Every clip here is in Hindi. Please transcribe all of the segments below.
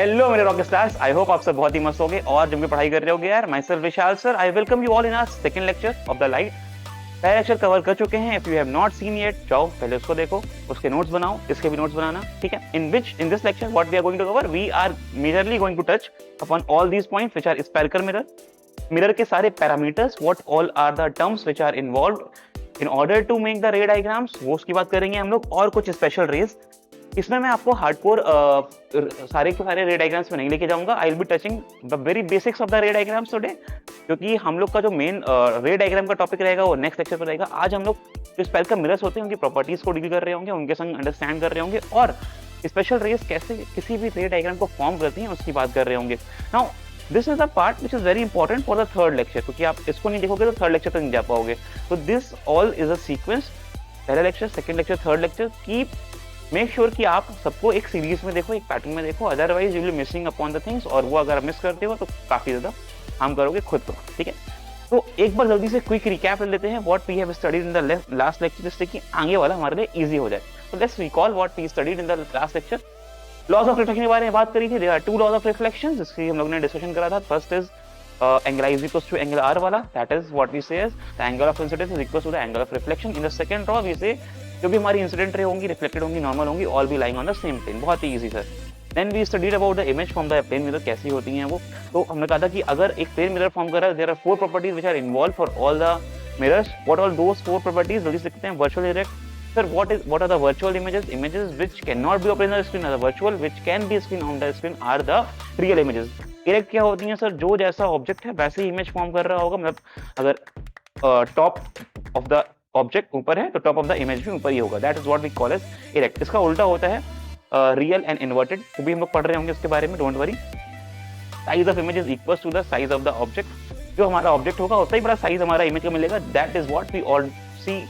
हेलो मेरे रॉक स्टार्स, आई होप आप सब बहुत ही मस्त होगे और जम के पढ़ाई कर रहे होगे यार। Myself Vishal sir, I welcome you all in our second lecture of the light. पहला लेक्चर कवर कर चुके हैं। If you have not seen yet, जाओ पहले उसको देखो, उसके नोट्स बनाओ, इसके भी नोट्स बनाना, ठीक है। In this lecture what we are going to cover, we are majorly going to touch upon all these points which are spherical mirror, mirror के सारे parameters, what all are the terms which are involved in order to make the ray diagrams, वो उसकी बात करेंगे हम लोग, और कुछ स्पेशल रेज। इसमें मैं आपको हार्डकोर सारे के सारे रे डायग्राम्स में नहीं लेके जाऊंगा। I will be touching the very basics of the ray diagrams today, क्योंकि हम लोग का जो मेन रे डायग्राम का टॉपिक रहेगा वो नेक्स्ट लेक्चर पर रहेगा। आज हम लोग जो स्पेरिकल मिरर्स होते हैं उनकी प्रॉपर्टीज को डील कर रहे होंगे, उनके संग अंडरस्टैंड कर रहे होंगे, और स्पेशल रेस कैसे किसी भी रे डायग्राम को फॉर्म करती हैं उसकी बात कर रहे होंगे। Now this is the part which is very important for the third lecture, क्योंकि आप इसको नहीं देखोगे तो थर्ड लेक्चर तक नहीं जा पाओगे। तो this all is a sequence, पहला lecture, second lecture, third lecture. Keep make sure कि आप सबको एक सीरीज में देखो, एक पैटर्न में देखो, otherwise you will missing upon the things, और वो अगर आप मिस करते हो तो काफी ज्यादा हम करोगे खुद को, ठीक है। तो एक बार जल्दी से क्विक रिकैप ले लेते हैं what we have studied in the last lecture, जिससे कि आगे वाला हमारे लिए इजी हो जाए। तो let's recall what we studied in the last lecture. Laws of reflection के बारे में बात करी थी। There are two laws of reflection, जिसकी हम लोग ने डिस्कशन करा था। First is angle I is equals to angle R वाला, that is what we say as the angle of incidence is equals to the angle of reflection. In the second law we say जो भी हमारी इंसिडेंट रे होंगी, रिफ्लेक्टेड होंगी, नॉर्मल होंगी, all be lying on the same plane. बहुत ही easy sir. Then we studied about the image from the plane mirror, कैसी होती हैं वो। तो हमने कहा था कि अगर एक प्लेन मिरर फॉर्म कर रहा है, there are four properties which are involve for all the mirrors. What are those four properties, जल्दी से लिखते हैं। Virtual erect sir, what are the virtual images? Images which cannot be obtained on the screen are the virtual, which can be seen on the screen are the real images. Erect क्या होती हैं सर, जो जैसा ऑब्जेक्ट है वैसे ही इमेज फॉर्म कर रहा होगा। मतलब अगर टॉप ऑफ द ऑब्जेक्ट ऊपर है तो टॉप ऑफ द इमेज भी ऊपर ही होगा। That is what we call as erect. इसका उल्टा होता है रियल एंड इन्वर्टेड, वो भी हम लोग पढ़ रहे होंगे इसके बारे में, don't worry. Size of image is equal to the size of the object. जो हमारा ऑब्जेक्ट होगा उतना ही बड़ा साइज हमारा इमेज का मिलेगा। That is what we all see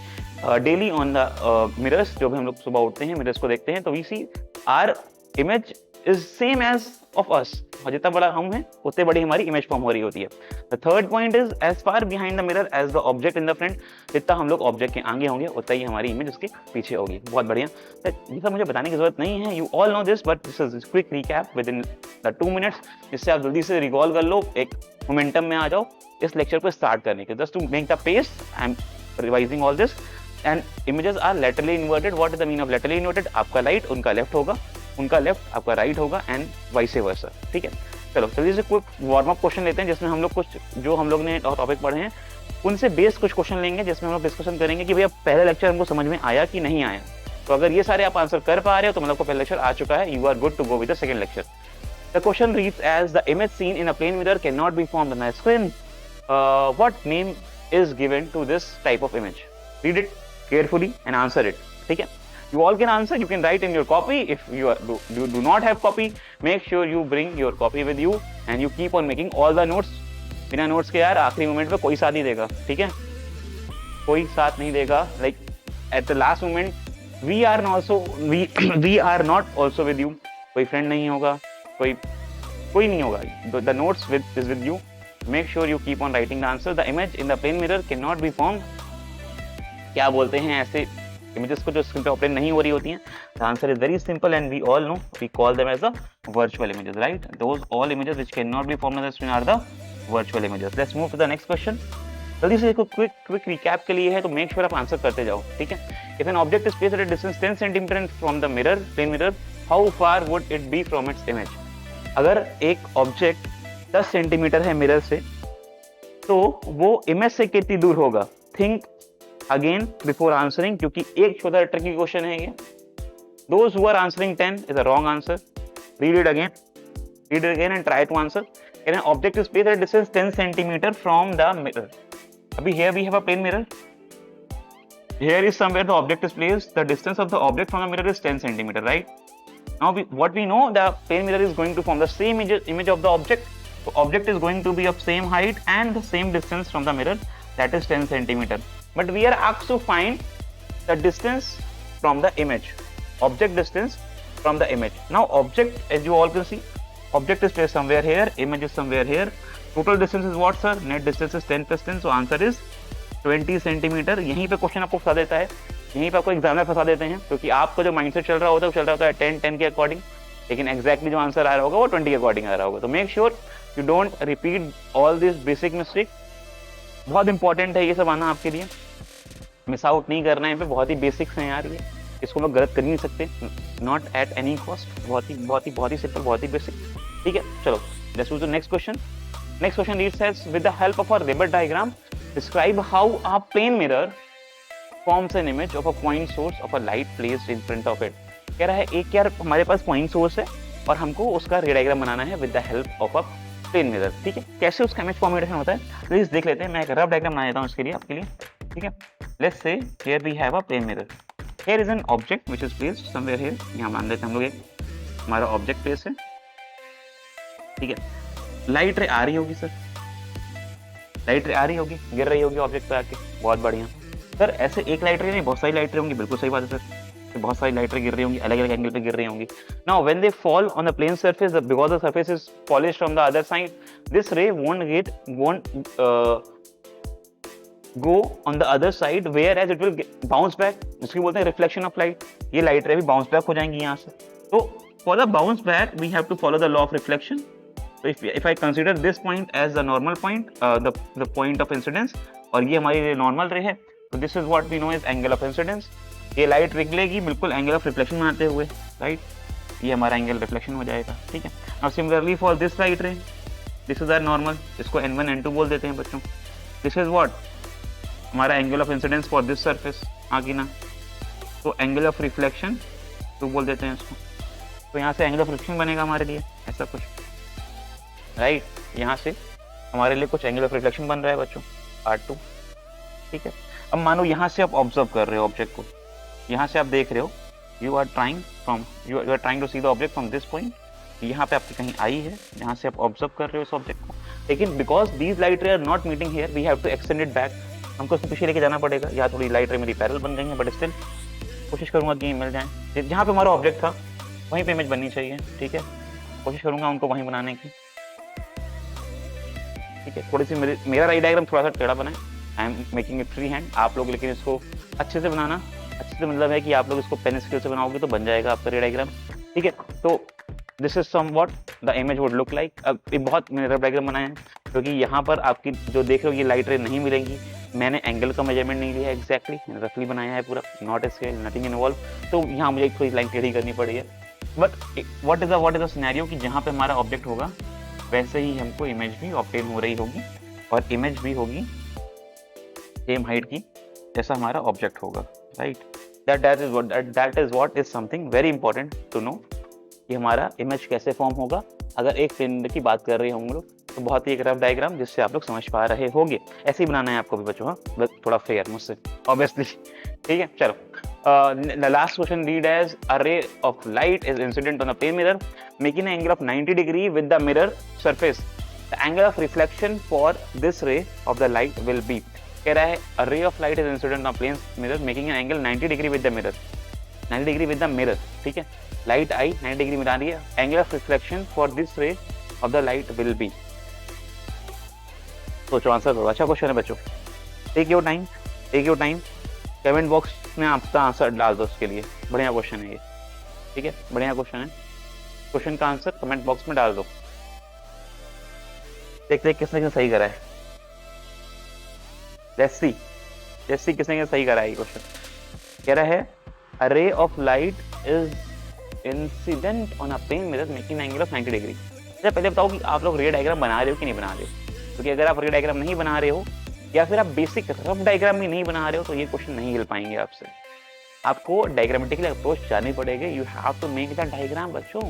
daily on the mirrors. जो भी हम लोग सुबह उठते हैं मिरर्स को देखते हैं तो we see our image is same as of us, और जितना बड़ा हम हैं उतने बड़ी हमारी इमेज फॉर्म हो रही होती है। The third point is as far behind the mirror as the object in the front. जितना हम लोग ऑब्जेक्ट के आगे होंगे उतना ही हमारी इमेज उसके पीछे होगी। बहुत बढ़िया, ये सब मुझे बताने की जरूरत नहीं है, you all know this, but this is quick recap with in the 2 minutes, जिससे आप जल्दी से रिकॉल कर लो, एक मोमेंटम में आ जाओ इस लेक्चर को स्टार्ट करने के। Just to make the pace, I am revising all this. And images are laterally inverted. What is the meaning of laterally inverted? आपका राइट उनका लेफ्ट होगा, उनका लेफ्ट आपका राइट होगा, एंड वाइस वर्सा, ठीक है। चलो जल्दी से कोई वार्म अप क्वेश्चन लेते हैं, जिसमें हम लोग कुछ जो हम लोग ने टॉपिक पढ़े हैं उनसे बेस कुछ क्वेश्चन लेंगे, जिसमें हम लोग डिस्कशन करेंगे कि भैया पहला लेक्चर हमको समझ में आया कि नहीं आया। तो अगर ये सारे आप आंसर कर पा रहे हो तो मतलब को पहला लेक्चर आ चुका है, you are good to go with the second lecture. The question reads as the image seen in a plane mirror can not be formed on the screen. What name is given to this type of image? Read it carefully and answer it, ठीक है। You all can answer, you can write in your copy. If you do not have copy, make sure you bring your copy with you and you keep on making all the notes. बिना नोट्स के यार आखिरी मोमेंट पे कोई साथ नहीं देगा, ठीक है, कोई साथ नहीं देगा। Like at the last moment we are not also with you. कोई फ्रेंड नहीं होगा, कोई नहीं होगा। The notes is with you. Make sure you keep on writing the answer. The image in the plane mirror cannot be formed. क्या बोलते हैं ऐसे इमेजेस को जो स्क्रीन पे ऑपरेट नहीं हो रही होती हैं? The answer is very simple and we all know, we call them as the virtual images, right. Those all images which can not be formed on the screen are the virtual images. Let's move to the next question. जल्दी से देखो, क्विक रिकैप के लिए है, तो मेक श्योर आप आंसर करते जाओ, ठीक है। If an object is placed at a distance 10 centimetre from the mirror, plane mirror, how far would it be from its image? अगर एक ऑब्जेक्ट 10 सेंटीमीटर है मिरर से, तो वो इमेज से कितनी दूर होगा? थिंक अगेन बिफोर आंसरिंग, क्योंकि एक छोटा ट्रिकी क्वेश्चन है ये। Those who are answering 10 is a wrong answer. Read it again and try to answer. An object is placed at a distance 10 centimeter from the mirror. Abhi here we have a plane mirror. Here is somewhere the object is placed. The distance of the object from the mirror is 10 centimeter, right? Now what we know, the plane mirror is going to form the same image of the object. So object is going to be of same height and the same distance from the mirror, that is 10 centimeter. But we are asked to find the distance from the image, object distance from the image. Now object, as you all can see, object is placed somewhere here, image is somewhere here. Total distance is what sir? Net distance is 10 plus 10, so answer is 20 centimetre. यहीं पे क्वेश्चन आपको फंसा देता है, यहीं पे आपको एग्जाम में फंसा देते हैं, क्योंकि आपका जो माइंडसेट चल रहा होता है वो चल रहा होता है 10 के अकॉर्डिंग। लेकिन एग्जैक्टली जो आंसर आ रहा होगा वो 20 के अकॉर्डिंग आ रहा होगा। तो make sure you don't repeat all this basic mistake. बहुत इंपॉर्टेंट है ये सब आना आपके लिए, मिस आउट नहीं करना है। पे बहुत ही बेसिक्स हैं यार, ये इसको हम लोग गलत कर नहीं सकते, नॉट एट एनी कॉस्ट। बहुत ही सिंपल, बहुत ही बेसिक। ठीक है, चलो let's move to next question. Next question reads as with the help of a ribbon diagram describe how a plane mirror forms an image of a point source of a light placed in front of it। कह रहा है एक यार हमारे पास पॉइंट सोर्स है और हमको उसका रे डायग्राम बनाना है with the help of a plane mirror. ठीक है, कैसे उसका इमेज फॉर्मेशन होता है प्लीज देख लेते हैं। मैं एक रफ डायग्राम बना देता हूँ इसके लिए आपके लिए। ठीक है, let's say here we have a plane mirror, here is an object which is placed somewhere here. यहाँ मान लेते हैं हम लोग एक हमारा ऑब्जेक्ट प्लेस है। ठीक है, लाइट रे आ रही होगी सर, लाइट रे आ रही होगी, गिर रही होगी ऑब्जेक्ट पे आके, बहुत बढ़िया सर। ऐसे एक लाइट रे नहीं, बहुत सारी लाइट रे होंगी, बिल्कुल सही बात है सर, बहुत सारी लाइट रे गिर रही होंगी, अलग अलग एंगल पे गिर रही होंगी। Now when they fall on the plane surface because the surface is polished from the other side, this ray won't go on the other side whereas it will bounce back, इसको बोलते हैं रिफ्लेक्शन ऑफ लाइट। ये लाइट रे भी बाउंस बैक हो जाएंगी यहाँ से। तो for the bounce back we have to follow the law of reflection. So if I consider this point as the normal point, the point of incidence, और ये हमारी नॉर्मल रे है, तो this is what we know as angle of incidence. ये लाइट निकलेगी बिल्कुल एंगल ऑफ रिफ्लेक्शन बनाते हुए, राइट, ये हमारा एंगल रिफ्लेक्शन हो जाएगा। ठीक है, now similarly for this light ray, this is our normal, इसको n1 n2 बोल देते हैं बच्चों। दिस इज व्हाट हमारा angle of incidence for this surface, आगे ना, तो एंगल ऑफ रिफ्लेक्शन तो बोल देते हैं इसको। तो यहाँ से एंगल ऑफ रिफ्लेक्शन बनेगा हमारे लिए ऐसा कुछ, राइट, यहाँ से हमारे लिए कुछ एंगल ऑफ रिफ्लेक्शन बन रहा है बच्चों, R2। ठीक है, अब मानो यहाँ से आप ऑब्जर्व कर रहे हो ऑब्जेक्ट को, यहाँ से आप देख रहे हो, you are trying to see the object from this point, यहाँ पे आपकी कहीं आई है, यहाँ से आप ऑब्जर्व कर रहे हो इस ऑब्जेक्ट को, लेकिन because these light ray are not meeting here we have to extend it back, हमको इसको पीछे लेके जाना पड़ेगा। यहाँ थोड़ी लाइट रे मेरी पैरेलल बन गई है, बट स्टिल कोशिश करूंगा कि मिल जाए। जहाँ पे हमारा ऑब्जेक्ट था वहीं पे इमेज बननी चाहिए। ठीक है, कोशिश करूंगा उनको वहीं बनाने की। ठीक है, थोड़ी सी मेरा राइट डायग्राम थोड़ा सा टेढ़ा बना है, I am making it free hand. आप लोग लेकिन इसको अच्छे से बनाना, अच्छे से मतलब है कि आप लोग इसको पेन स्केल से बनाओगे तो बन जाएगा आपका राइट डायग्राम। ठीक है, तो this is somewhat the image would look like. अब ये बहुत मैंने रफ डायग्राम बनाया है क्योंकि यहाँ पर आपकी जो देख रहे हो ये लाइट रे नहीं मिलेंगी, मैंने एंगल का मेजरमेंट नहीं लिया एग्जैक्टली, रफली बनाया है पूरा, नॉट स्केल, नथिंग इन्वॉल्व। तो यहाँ मुझे थोड़ी लाइन टेढ़ी करनी पड़ी है, but what is the scenario कि जहाँ पे हमारा ऑब्जेक्ट होगा वैसे ही हमको इमेज भी ऑब्टेन हो रही होगी और इमेज भी होगी सेम हाइट की जैसा हमारा ऑब्जेक्ट होगा, right. That is what is something very important to know कि हमारा इमेज कैसे फॉर्म होगा। अगर एक प्लेन की बात कर रहे हैं हम लोग तो बहुत ही एक रफ डायग्राम जिससे आप लोग समझ पा रहे होंगे, ऐसे ही बनाना है आपको भी बच्चों। हाँ, थोड़ा फेयर मुझसे ऑब्वियसली। ठीक है, चलो the last question read as a ray of light is incident on a plane mirror making an angle of 90 degree with the mirror surface. The angle of reflection for this ray of the light will be, कह रहा है a ray of light is incident on a plane mirror making an angle 90 degree with the mirror, 90 degree with the mirror। ठीक है, लाइट आई 90 डिग्री में आ रही है, angle of reflection for this ray of the light will be. सोचो आंसर करो, अच्छा क्वेश्चन है बच्चों, take your time, comment box में आपका आंसर डाल दो उसके लिए, बढ़िया क्वेश्चन है ये। ठीक है, बढ़िया क्वेश्चन है, क्वेश्चन का आंसर कमेंट बॉक्स में डाल दो, देखते किसने सही करा है। लेट्स सी किसने सही करा है ये क्वेश्चन। कह रहा है a ray of light is incident on a plane mirror making an angle of 90 degree. अच्छा पहले बताओ कि आप लोग रे डायग्राम बना रहे हो कि नहीं बना रहे हो, क्योंकि अगर आप रे डायग्राम नहीं बना रहे हो या फिर आप बेसिक रफ डायग्राम भी नहीं बना रहे हो तो ये क्वेश्चन नहीं हिल पाएंगे आपसे। आपको डायग्रामेटिकल अप्रोच जानी पड़ेगी, you have to make the diagram. बच्चों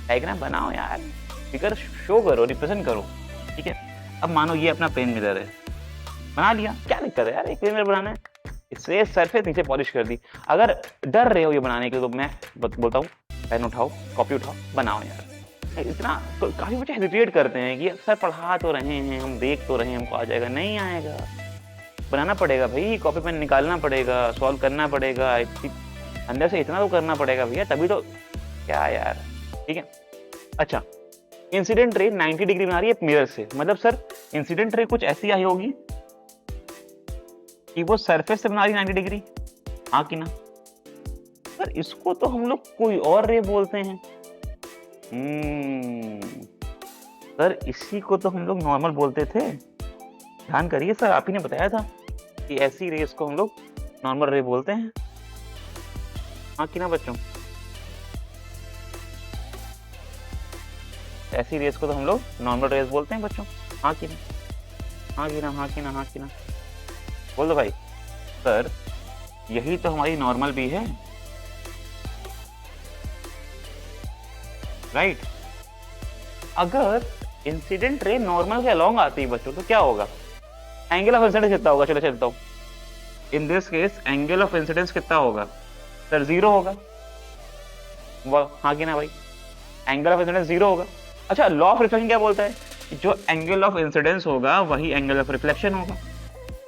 डायग्राम बनाओ यार, फिगर शो करो, रिप्रेजेंट करो। ठीक है, अब मानो ये अपना प्लेन मिरर है, बना लिया, क्या दिक्कत है यार, एक प्लेन मिरर बनाना है, इससे सरफेस नीचे पॉलिश कर दी। अगर डर रहे हो ये बनाने के लिए तो मैं बोलता हूँ पेन उठाओ, कॉपी उठाओ, बनाओ यार। इतना तो काफी बच्चे हेजिटेट करते हैं कि सर पढ़ा तो रहे हैं, हम देख तो रहे हैं, हमको आ जाएगा, नहीं आएगा, बनाना पड़ेगा भाई, कॉपी पेन निकालना पड़ेगा, सॉल्व करना पड़ेगा, अंदर से इतना तो करना पड़ेगा भैया, तभी तो क्या यार। ठीक है, अच्छा इंसिडेंट रे 90 डिग्री बना रही है मिरर से, मतलब सर इंसिडेंट रे कुछ ऐसी आई होगी कि वो सरफेस से बना रही 90 डिग्री, हाँ कि ना सर। इसको तो हम लोग कोई और रे बोलते हैं, सर इसी को तो हम लोग नॉर्मल बोलते थे। ध्यान करिए सर, आप ही ने बताया था कि ऐसी रेस को हम लोग नॉर्मल रे बोलते हैं। हाँ कि ना बच्चों? ऐसी रेस को तो हम लोग नॉर्मल रेस बोलते हैं बच्चों। हाँ कि ना? हाँ कि ना? हाँ कि ना? हाँ कि ना? बोल दो भाई। सर यही तो हमारी नॉर्मल भी है, राइट? अगर इंसिडेंट रे नॉर्मल के अलोंग आती है बच्चों तो क्या होगा? एंगल ऑफ इंसिडेंस कितना होगा? चलो चलता हूँ। In this case angle of incidence कितना होगा? सर 0 होगा। हाँ कि ना भाई? एंगल ऑफ इंसिडेंस 0 होगा। अच्छा, लॉ ऑफ रिफ्लेक्शन क्या बोलता है? जो एंगल ऑफ इंसिडेंस होगा वही एंगल ऑफ रिफ्लेक्शन होगा।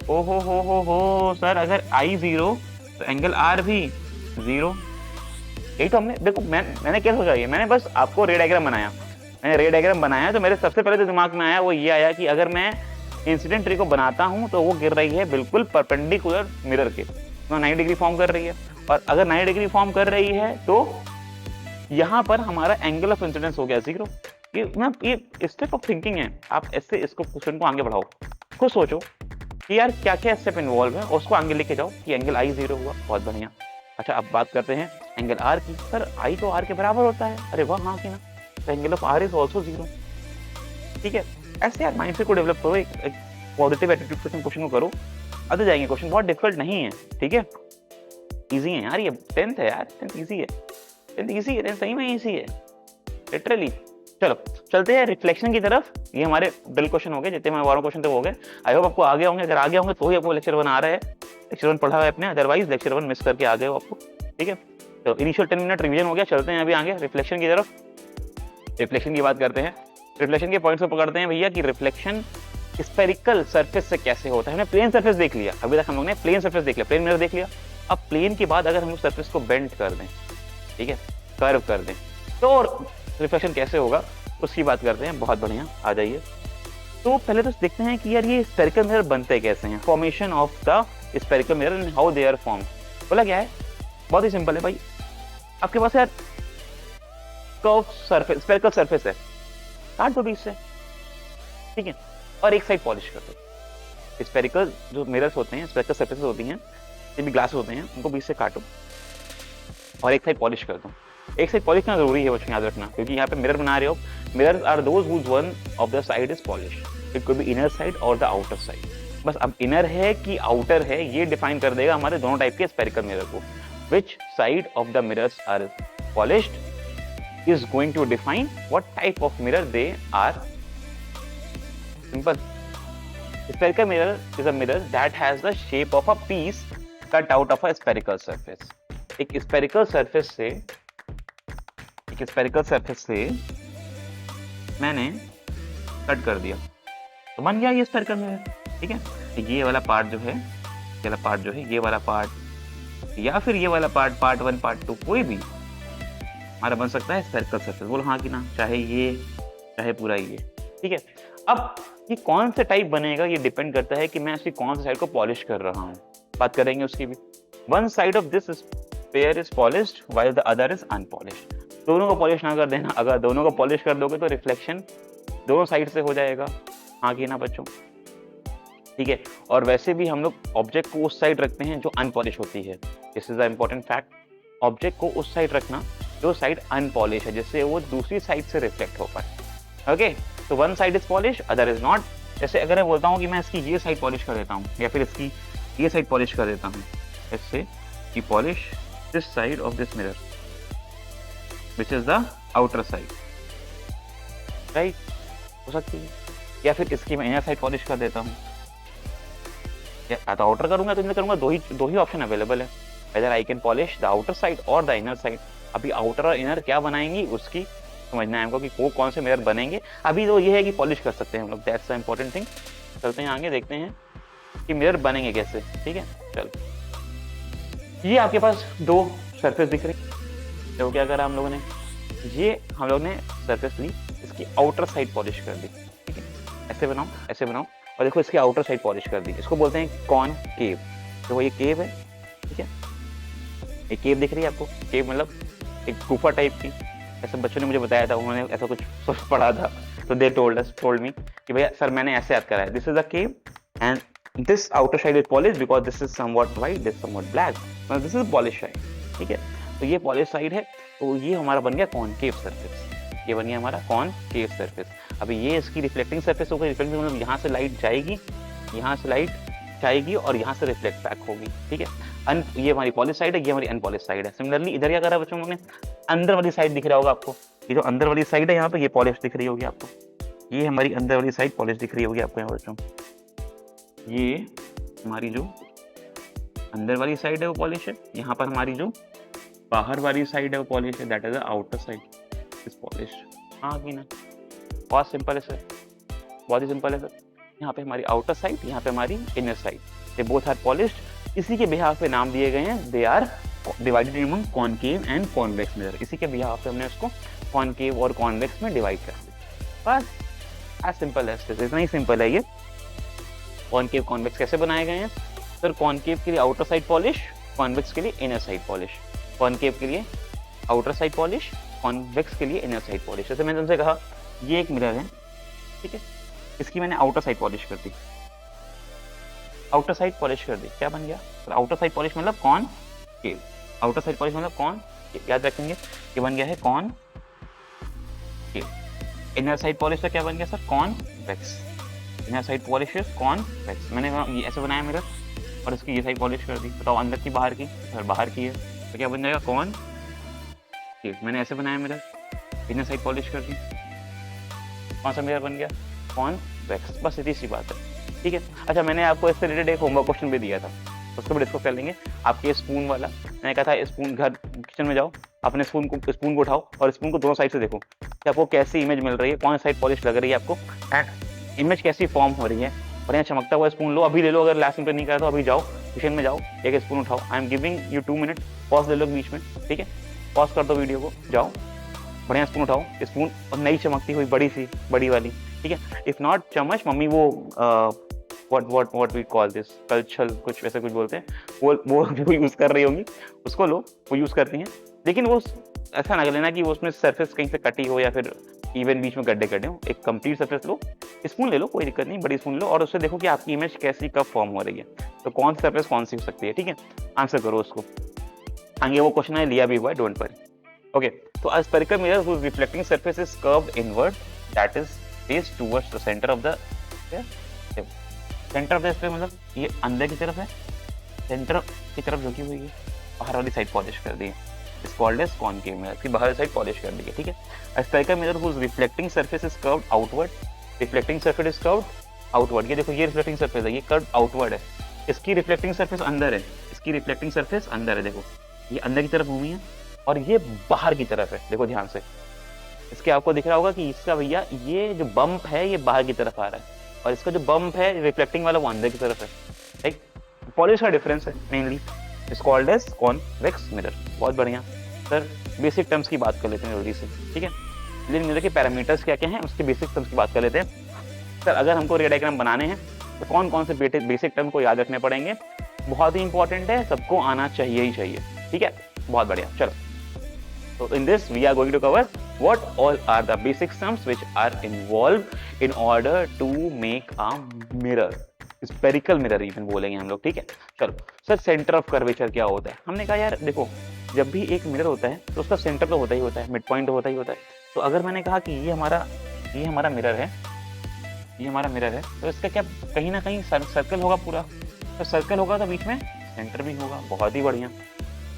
ओ हो सर, अगर I 0 तो एंगल R भी 0। यही तो हमने देखो, मैंने क्या सोचा, ये मैंने बस आपको रे डायग्राम बनाया। मैंने रे डायग्राम बनाया तो मेरे सबसे पहले जो दिमाग में आया वो ये आया कि अगर मैं इंसिडेंट रे को बनाता हूं तो वो गिर रही है बिल्कुल परपेंडिकुलर मिरर के, तो 90 डिग्री फॉर्म कर रही है। और अगर 90 डिग्री फॉर्म कर रही है तो यहाँ पर हमारा एंगल ऑफ इंसिडेंस हो गया 0। ये स्टेप ऑफ थिंकिंग है। आप ऐसे इसको क्वेश्चन को आगे बढ़ाओ, खुद सोचो कि यार क्या क्या स्टेप इन्वॉल्व है, उसको आगे लेके जाओ कि एंगल I 0 हुआ। बहुत बढ़िया। अच्छा, अब बात करते हैं एंगल R की। सर I तो R के बराबर होता है। अरे वाह, हाँ कि ना? तो angle of R is also 0। ठीक है, ऐसे यार माइंड से को डेवलप करो, एक पॉजिटिव एटीट्यूड से क्वेश्चन को करो, आते जाएंगे। क्वेश्चन बहुत डिफिकल्ट नहीं है, ठीक है, इजी है यार। ये 10th है यार, 10th इजी है, 10th इजी है, 10th सही में इजी है लिटरली। चलो चलते हैं रिफ्लेक्शन की तरफ। ये हमारे ड्रिल क्वेश्चन हो गए, जितने हमारे 12 क्वेश्चन थे हो गए। आई होप आपको आ गए होंगे। अगर आ गए होंगे तो ही आपको लेक्चर 1 आ रहा है, लेक्चर 1 पढ़ा है अपने, अदरवाइज लेक्चर 1 मिस करके आ गए हो आपको। ठीक है, तो इनिशियल 10 मिनट रिवीजन हो गया। चलते हैं अभी आगे रिफ्लेक्शन की तरफ। रिफ्लेक्शन की बात करते हैं, रिफ्लेक्शन के पॉइंट्स को पकड़ते हैं भैया कि रिफ्लेक्शन स्फेरिकल सरफेस से कैसे होता है। हमने प्लेन सरफेस देख लिया, अभी तक हम लोग ने प्लेन सरफेस देख लिया, प्लेन मिरर देख लिया। अब प्लेन के बाद अगर हम लोग सरफेस को बेंड कर दें, ठीक है, कर्व कर दें, तो रिफ्लेक्शन कैसे होगा उसकी बात करते हैं। बहुत बढ़िया, आ जाइए। तो पहले तो देखते हैं कि यार ये स्फेरिकल मिरर बनते कैसे हैं, formation of the spherical mirror and how they are form. बोला क्या है, बहुत ही सिंपल है भाई। आपके पास यार कर्व सरफेस, स्फेरिकल सरफेस है, काट दो बीच से, ठीक है, और एक साइड पॉलिश कर दो। स्फेरिकल जो मिरर्स होते हैं, स्फेरिकल सरफेसेस होती हैं, ये भी ग्लास होते हैं, उनको बीच से काटो और एक साइड पॉलिश कर दो। एक साइड पॉलिश करना जरूरी है बच्चों, याद रखना, क्योंकि यहाँ पे मिरर बना रहे हो। Mirrors are those whose one of the side is polish. It could be inner side और द आउटर साइड। बस अब इनर है कि आउटर है ये डिफाइन कर देगा हमारे दोनों टाइप के स्फेरिकल मिरर को। Which side of the mirrors are polished is going to define what type of mirror they are. Simple. Spherical mirror is a mirror that has the shape of a piece cut out of a spherical surface. एक spherical surface से मैंने कट कर दिया तो बन गया ये spherical mirror, ठीक है। ये वाला पार्ट जो है, ये वाला पार्ट या फिर ये वाला पार्ट, पार्ट 1 पार्ट 2 कोई भी हमारा बन सकता है spherical surface। बोलो हाँ कि ना, चाहे ये चाहे पूरा ये, ठीक है। अब ये कौन से टाइप बनेगा ये डिपेंड करता है कि मैं इसकी कौन सी साइड को पॉलिश कर रहा हूँ, बात करेंगे उसकी भी। One side of this pair is polished while the other is unpolished. दोनों को पॉलिश ना कर देना, अगर दोनों को पॉलिश कर दोगे तो रिफ्लेक्शन दोनों साइड से हो जाएगा, हाँ कि ना बच्चों, ठीक है। और वैसे भी हम लोग ऑब्जेक्ट को उस साइड रखते हैं जो अनपॉलिश होती है। This is the important fact, object को उस साइड रखना जो साइड अनपॉलिश है, जिससे वो दूसरी साइड से रिफ्लेक्ट हो पाए। ओके, तो one side is polish, other is not. जैसे अगर मैं बोलता हूँ कि मैं इसकी ये साइड पॉलिश कर देता हूँ या फिर इसकी ये साइड पॉलिश कर देता हूँ, इससे कि polish this side of this mirror which is the outer side, right, हो सकती है। या फिर इसकी मैं इनर साइड पॉलिश कर देता हूँ, या तो आउटर करूंगा तो इनर करूंगा, दो ही ऑप्शन अवेलेबल है, whether I can polish the outer side और द इनर साइड। अभी आउटर और इनर क्या बनाएंगी उसकी समझना है हमको कि वो कौन से मिरर बनेंगे। अभी तो ये है कि पॉलिश कर सकते हैं हम लोग, दैट्स द इंपॉर्टेंट थिंग। चलते हैं आगे, देखते हैं कि मिरर बनेंगे कैसे, ठीक है। चलो, ये आपके पास दो सरफेस दिख रही, तो क्या करा हम लोगों ने, ये हम लोग ने सरफेस ली, इसकी आउटर साइड पॉलिश कर दी, ठीक है। ऐसे बनाओ, ऐसे बनाओ, और देखो इसकी आउटर साइड पॉलिश कर दी। इसको बोलते हैं कॉनकेव। तो ये केव है, ठीक है, ये केव दिख रही है आपको, केव मतलब एक गुफा टाइप की, ऐसे बच्चों ने मुझे बताया था, उन्होंने ऐसा कुछ पढ़ा था, तो दे टोल्ड मी कि भैया सर मैंने ऐसे याद करा है, this is a cave and this outer side is polish because this is somewhat white, this somewhat black, this is polish side, ठीक है। तो ये पॉलिश साइड है, तो ये हमारा बन गया कॉनकेव सरफेस, ये बन गया हमारा कॉनकेव सरफेस। अभी ये इसकी रिफ्लेक्टिंग सरफेस होगी, रिफ्लेक्टिंग मतलब यहाँ से लाइट जाएगी, यहाँ से लाइट जाएगी और यहाँ से रिफ्लेक्ट बैक होगी, ठीक है। ये हमारी पॉलिश साइड है, ये हमारी अनपॉलिश साइड है। सिमिलरली इधर क्या करा बच्चों ने, अंदर वाली साइड दिख रहा होगा आपको, ये जो अंदर वाली साइड है यहाँ पे, ये पॉलिश दिख रही होगी आपको, ये हमारी अंदर वाली साइड पॉलिश दिख रही होगी आपको यहाँ बच्चों। ये हमारी जो अंदर वाली साइड है वो पॉलिश है, यहाँ पर हमारी जो बाहर वाली साइड है वो पॉलिश है, that is the outer side is polish. हाँ कि ना, बहुत सिंपल है सर, बहुत ही सिंपल है सर। यहाँ पे हमारी आउटर साइड, यहाँ पे हमारी inner side, they both are polished. इसी के बिहाफ पे नाम दिए गए हैं, they are divided among concave and convex mirror. इसी के बिहाफ पे हमने उसको कॉनकेव और कॉन्वेक्स में डिवाइड कर दिया, बस एज सिंपल है, इतना ही सिंपल है ये। कॉनकेव कॉन्वेक्स कैसे बनाए गए हैं सर, कॉनकेव के लिए आउटर साइड पॉलिश, कॉन्वेक्स के लिए इनर साइड पॉलिश। कॉनकेव के लिए आउटर साइड पॉलिश, कॉन्वेक्स के लिए इनर साइड पॉलिश। जैसे मैंने तुमसे कहा ये एक मिरर है, ठीक है, इसकी मैंने आउटर साइड पॉलिश कर दी, आउटर साइड पॉलिश कर दी, क्या बन गया आउटर साइड पॉलिश मतलब कॉनकेव, आउटर साइड पॉलिश मतलब कॉन, याद रखेंगे ये बन गया है कॉनकेव। इनर साइड पॉलिश का क्या बन गया sir, convex. Inner side polish is convex. मैंने ये ऐसे बनाया मिरर और इसकी ये साइड पॉलिश कर दी, बताओ अंदर की बाहर की, और बाहर की है तो क्या बन जाएगा कॉनकेव। मैंने ऐसे बनाया मिरर, इनर साइड पॉलिश कर दी, कौन सा मिरर बन गया, कॉन्वेक्स। बस इतनी सी बात है, ठीक है। अच्छा, मैंने आपको इससे रिलेटेड एक होमवर्क क्वेश्चन भी दिया था, उसको भी डिस्कस कर लेंगे। आपके स्पून वाला, मैंने कहा था स्पून, घर किचन में जाओ, अपने स्पून को उठाओ और स्पून को दोनों साइड से देखो कि आपको कैसी इमेज मिल रही है, कौन साइड पॉलिश लग रही है आपको, एंड इमेज कैसी फॉर्म हो रही है। बढ़िया चमकता हुआ स्पून लो, अभी ले लो, अगर लेसन पे नहीं करा तो अभी जाओ किचन में जाओ, एक स्पून उठाओ। I am giving you 2 minute, pause ले लो बीच में, ठीक है, पॉज कर दो वीडियो को, जाओ बढ़िया स्पून उठाओ, स्पून और नई चमकती हुई बड़ी सी, बड़ी वाली, ठीक है। इफ नॉट चम्मच, मम्मी वो व्हाट वी कॉल दिस, कलछल कुछ वैसे कुछ बोलते हैं, वो जो यूज कर रही होंगी उसको लो, वो यूज करती हैं, लेकिन वो ऐसा ना कर लेना कि वो उसमें सरफेस कहीं से कटी हो या फिर इवन बीच में गड्ढे हो। एक कंप्लीट सरफेस लो, स्पून ले लो, कोई दिक्कत नहीं, बड़ी स्पून लो और उससे देखो कि आपकी इमेज कैसी कब फॉर्म हो रही है, तो कौन सी सरफेस कौन सी हो सकती है, ठीक है। आंसर करो उसको, आगे वो क्वेश्चन है लिया भी हुआ है, डोंट वरी, ओके। तो a spherical mirror whose reflecting surface is curved inward, that is faced towards the center of the sphere. Center of the sphere मतलब ये अंदर की तरफ है, सेंटर की तरफ झुकी हुई है, बाहर वाली साइड पॉलिश कर दी है, इस कॉल्ड एज कॉनकेव मिरर, की बाहर वाली साइड पॉलिश कर दी है, ठीक है। A spherical mirror whose reflecting surface is curved outward, reflecting surface is curved outward, ये देखो ये रिफ्लेक्टिंग सरफेस है, ये कर्व आउटवर्ड है, इसकी रिफ्लेक्टिंग सरफेस अंदर है, इसकी रिफ्लेक्टिंग सरफेस अंदर है, देखो ये अंदर की तरफ घूमी है और ये बाहर की तरफ है, देखो ध्यान से, इसके आपको दिख रहा होगा कि इसका भैया ये जो बम्प है ये बाहर की तरफ आ रहा है और इसका जो बम्प है रिफ्लेक्टिंग वाला वो अंदर की तरफ है, राइट। पॉलिश का डिफरेंस है mainly, it's called as convex mirror. बहुत बढ़िया सर, बेसिक टर्म्स की बात कर लेते हैं जल्दी से, ठीक है। लेकिन मिरर के पैरामीटर्स क्या क्या हैं उसके बेसिक टर्म्स की बात कर लेते हैं सर। अगर हमको रे डायग्राम बनाने हैं तो कौन कौन से बेसिक टर्म को याद रखने पड़ेंगे, बहुत ही इंपॉर्टेंट है, सबको आना चाहिए ही चाहिए, ठीक है। बहुत बढ़िया, चलो। So in this we are going to cover what all are the basic terms which are involved in order to make a mirror, spherical mirror even बोलेंगे हम लोग, ठीक है। चलो सर, सेंटर ऑफ कर्वेचर क्या होता है। हमने कहा यार देखो, जब भी एक मिरर होता है तो उसका सेंटर तो होता ही होता है, मिड पॉइंट होता ही होता है। तो अगर मैंने कहा कि ये हमारा मिरर है, ये हमारा मिरर है, तो इसका क्या कहीं ना कहीं सर्कल होगा पूरा, तो सर्कल होगा तो बीच में सेंटर भी होगा, बहुत ही बढ़िया,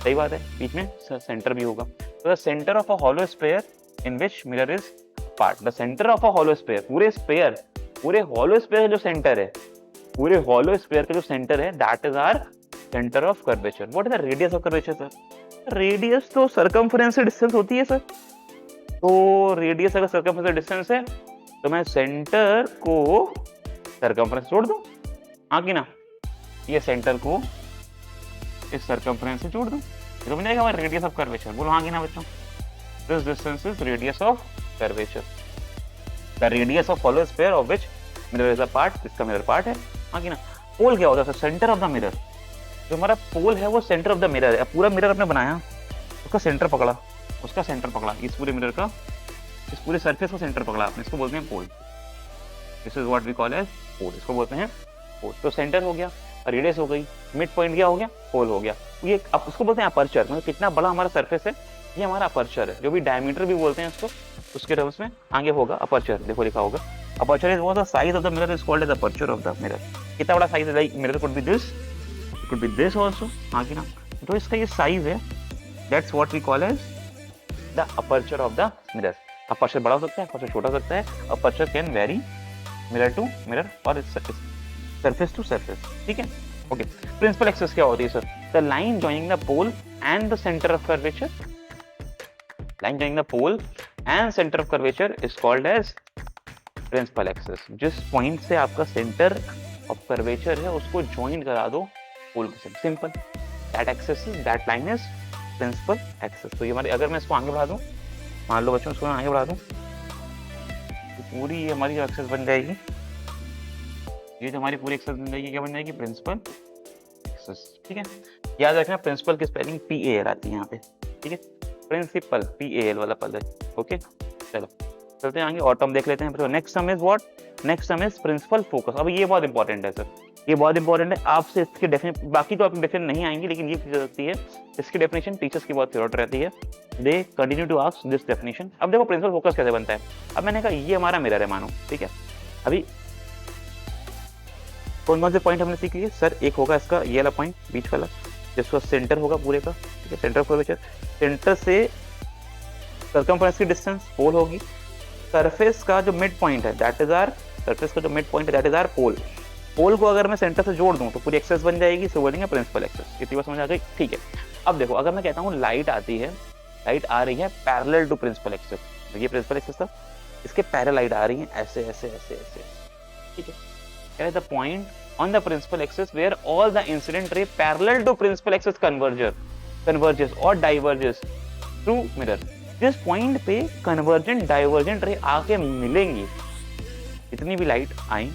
सही बात है, बीच में सेंटर भी होगा। तो the centre of a hollow sphere in which mirror is part, the centre of a hollow sphere, पूरे हॉलो स्फीयर का जो सेंटर है, पूरे हॉलो स्फीयर का जो सेंटर है, that is our centre of curvature. What is the radius of curvature sir? Radius तो सर्कमफ्रेंस से डिस्टेंस होती है सर, तो रेडियस अगर सर्कमफ्रेंस से डिस्टेंस है तो मैं सेंटर को सर्कमफ्रेंस जोड़ दूं, हाँ कि ना, ये सेंटर को इस सर्कमफ्रेंस से जोड़ दूं, तो बन जाएगा हमारा रेडियस ऑफ कर्वेचर। बोलो हाँ कि ना बच्चों, this distance is radius of curvature, the radius of hollow sphere of which mirror is a part, इसका मिरर पार्ट है, हाँ कि ना। पोल क्या होता है? सेंटर ऑफ द मिरर, जो हमारा पोल है वो सेंटर ऑफ द मिरर है। पूरा मिरर आपने बनाया, उसका सेंटर पकड़ा, उसका सेंटर पकड़ा, इस पूरे मिरर का, इस पूरे सरफेस का सेंटर पकड़ा आपने, इसको बोलते हैं pole. This is what we call as pole, इसको बोलते हैं पोल। तो सेंटर हो गया, रेडियस हो गई, मिड पॉइंट क्या हो गया, पोल हो गया। ये अब उसको बोलते हैं अपर्चर, मतलब कितना बड़ा हमारा सरफेस है, ये हमारा अपर्चर है, जो भी डायमीटर भी बोलते हैं इसको, उसके टर्म्स में आगे होगा अपर्चर। देखो लिखा होगा aperture is what the size of the mirror is called as aperture of the mirror. कितना बड़ा साइज है, like mirror could be this, it could be this also, हाँ कि ना। तो इसका ये साइज है, that's what we call as the aperture of the mirror. Aperture बड़ा हो सकता है, अपर्चर छोटा हो सकता है, aperture can vary mirror to mirror और सरफेस टू सरफेस, ठीक है। ओके, प्रिंसिपल एक्सिस क्या होती है sir? The line joining the pole and the centre of curvature, line joining the pole and centre of curvature is called as principal axis. जिस पॉइंट से आपका सेंटर ऑफ कर्वेचर है उसको ज्वाइन करा दो पोल के साथ, simple, that axis is, that line is principal axis. तो ये हमारी, अगर मैं इसको आगे बढ़ा दूं, मान लो बच्चों इसको आगे बढ़ा दूं, तो पूरी ये हमारी एक्सिस बन जाएगी, ये जो हमारी पूरी एक्सिस बन जाएगी, क्या बन जाएगी, प्रिंसिपल एक्सिस, ठीक है। याद रखना प्रिंसिपल की स्पेलिंग PAL आती है यहाँ पे, ठीक है, प्रिंसिपल PAL वाला पद है। ओके, चलो चलते हैं आगे और टर्म देख लेते हैं। Next term is what, next term is principal focus. अब ये बहुत इंपॉर्टेंट है सर, ये बहुत इंपॉर्टेंट है। आपसे इसकी डेफिनेशन, बाकी तो आपकी डेफिनेशन नहीं आएंगी, लेकिन ये पूछी जाती है, इसकी डेफिनेशन टीचर्स की बहुत फेवरेट रहती है, they continue to ask this definition. अब देखो प्रिंसिपल फोकस कैसे बनता है। अब मैंने कहा ये हमारा मिरर है मानो, ठीक है। अभी कौन कौन से पॉइंट हमने सीख लिए सर? एक होगा इसका ये वाला पॉइंट बीच वाला, जिसका सेंटर होगा पूरे का, ठीक है, सेंटर ऑफ कर्वेचर। सेंटर से सर्कमफ्रेंस की डिस्टेंस पोल होगी। सरफेस का जो मिड पॉइंट है दैट इज आर, सरफेस का जो मिड पॉइंट है दैट इज आर पोल। पोल को अगर मैं सेंटर से जोड़ दूं तो पूरी एक्सेस बन जाएगी, सो बोलेंगे प्रिंसिपल एक्सेस। इतनी बात समझ आ गई, ठीक है। अब देखो अगर मैं कहता हूँ लाइट आती है, लाइट आ रही है पैरेलल टू प्रिंसिपल एक्सेस, तो ये प्रिंसिपल एक्सेस था, इसके पैरेलल लाइट आ रही है ऐसे ऐसे ऐसे ऐसे, ठीक है। The point on the principal axis where all the incident ray parallel to principal axis converges or diverges through mirror। जिस पॉइंट पे कन्वर्जेंट डाइवर्जेंट रे आके मिलेंगी, जितनी भी लाइट आई,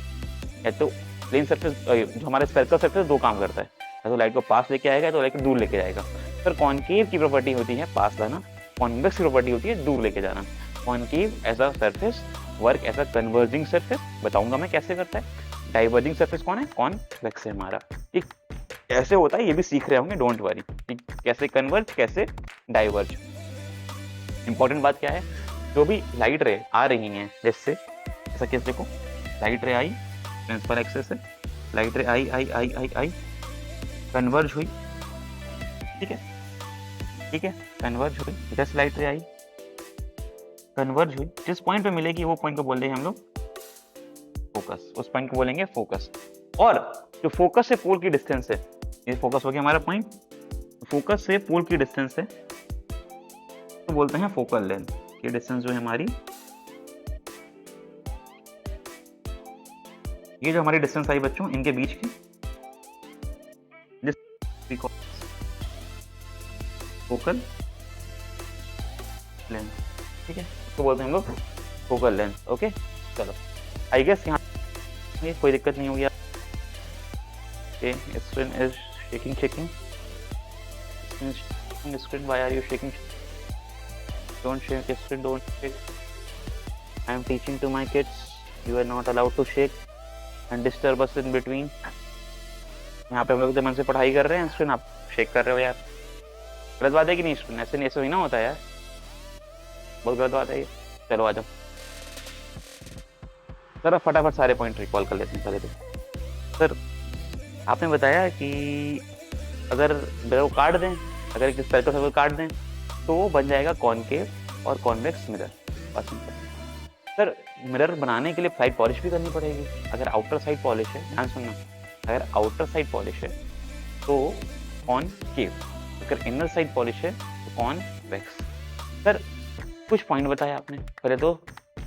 या तो प्लेन सरफेस, जो हमारे स्फेरिकल सरफेस दो काम करता है, या तो लाइट को पास लेके आएगा, तो लाइट को दूर लेके जाएगा। सर कॉनकेव की प्रॉपर्टी होती है पास लाना, कॉन्वेक्स की प्रॉपर्टी होती है दूर लेके जाना। Concave as a surface work as a converging surface, बताऊंगा मैं कैसे करता है। डाइवर्जिंग सरफेस कौन है, कॉन्वेक्स है हमारा, ठीक। ऐसे होता है, ये भी सीख रहे होंगे, डोंट वरी, ठीक। कैसे कन्वर्ज, कैसे डाइवर्ज। इंपॉर्टेंट बात क्या है, जो भी लाइट रे आ रही हैं, जैसे ऐसा केस देखो, लाइट रे आई प्रिंसिपल एक्सिस से, लाइट रे आई आई आई आई आई कन्वर्ज हुई, ठीक है, ठीक है, कन्वर्ज हुई। जैसे लाइट रे आई कन्वर्ज हुई, जिस पॉइंट पे मिलेगी वो पॉइंट को बोल रहे हैं हम लोग फोकस, उस पॉइंट को बोलेंगे फोकस। और जो फोकस से पोल की डिस्टेंस है, ये फोकस हो गया हमारा पॉइंट, फोकस से पोल की डिस्टेंस है तो बोलते हैं फोकल लेंथ। ये डिस्टेंस जो है हमारी, ये जो हमारी डिस्टेंस आई बच्चों इनके बीच की, फोकल लेंथ, ठीक है, तो बोलते हैं हम लोग फोकल लेंथ। ओके, चलो आई गेस यहाँ कोई दिक्कत नहीं होगी। Okay, screen is shaking. Screen, why are you shaking? Don't shake, screen, don't shake. I am teaching to my kids. You are not allowed to shake and disturb us in between. यहाँ पे हम लोग मन से पढ़ाई कर रहे हैं, स्क्रीन आप शेक कर रहे हो यार, गलत बात है कि नहीं? स्क्रीन ऐसे नहीं, ऐसे ही ना होता है यार, बहुत गलत बात है ये। चलो आ जाओ सर, अब फटाफट सारे पॉइंट रिकॉल कर लेते हैं पहले तो। सर आपने बताया कि अगर मिरर को काट दें, अगर एक स्फेरिकल सर्कल काट दें तो वो बन जाएगा कॉनकेव और कॉन्वेक्स मिरर। सर मिरर बनाने के लिए साइड पॉलिश भी करनी पड़ेगी। अगर आउटर साइड पॉलिश है, ध्यान सुनना, अगर आउटर साइड पॉलिश है तो कॉनकेव, अगर इनर साइड पॉलिश है तो कॉन्वेक्स। सर कुछ पॉइंट बताया आपने। पहले तो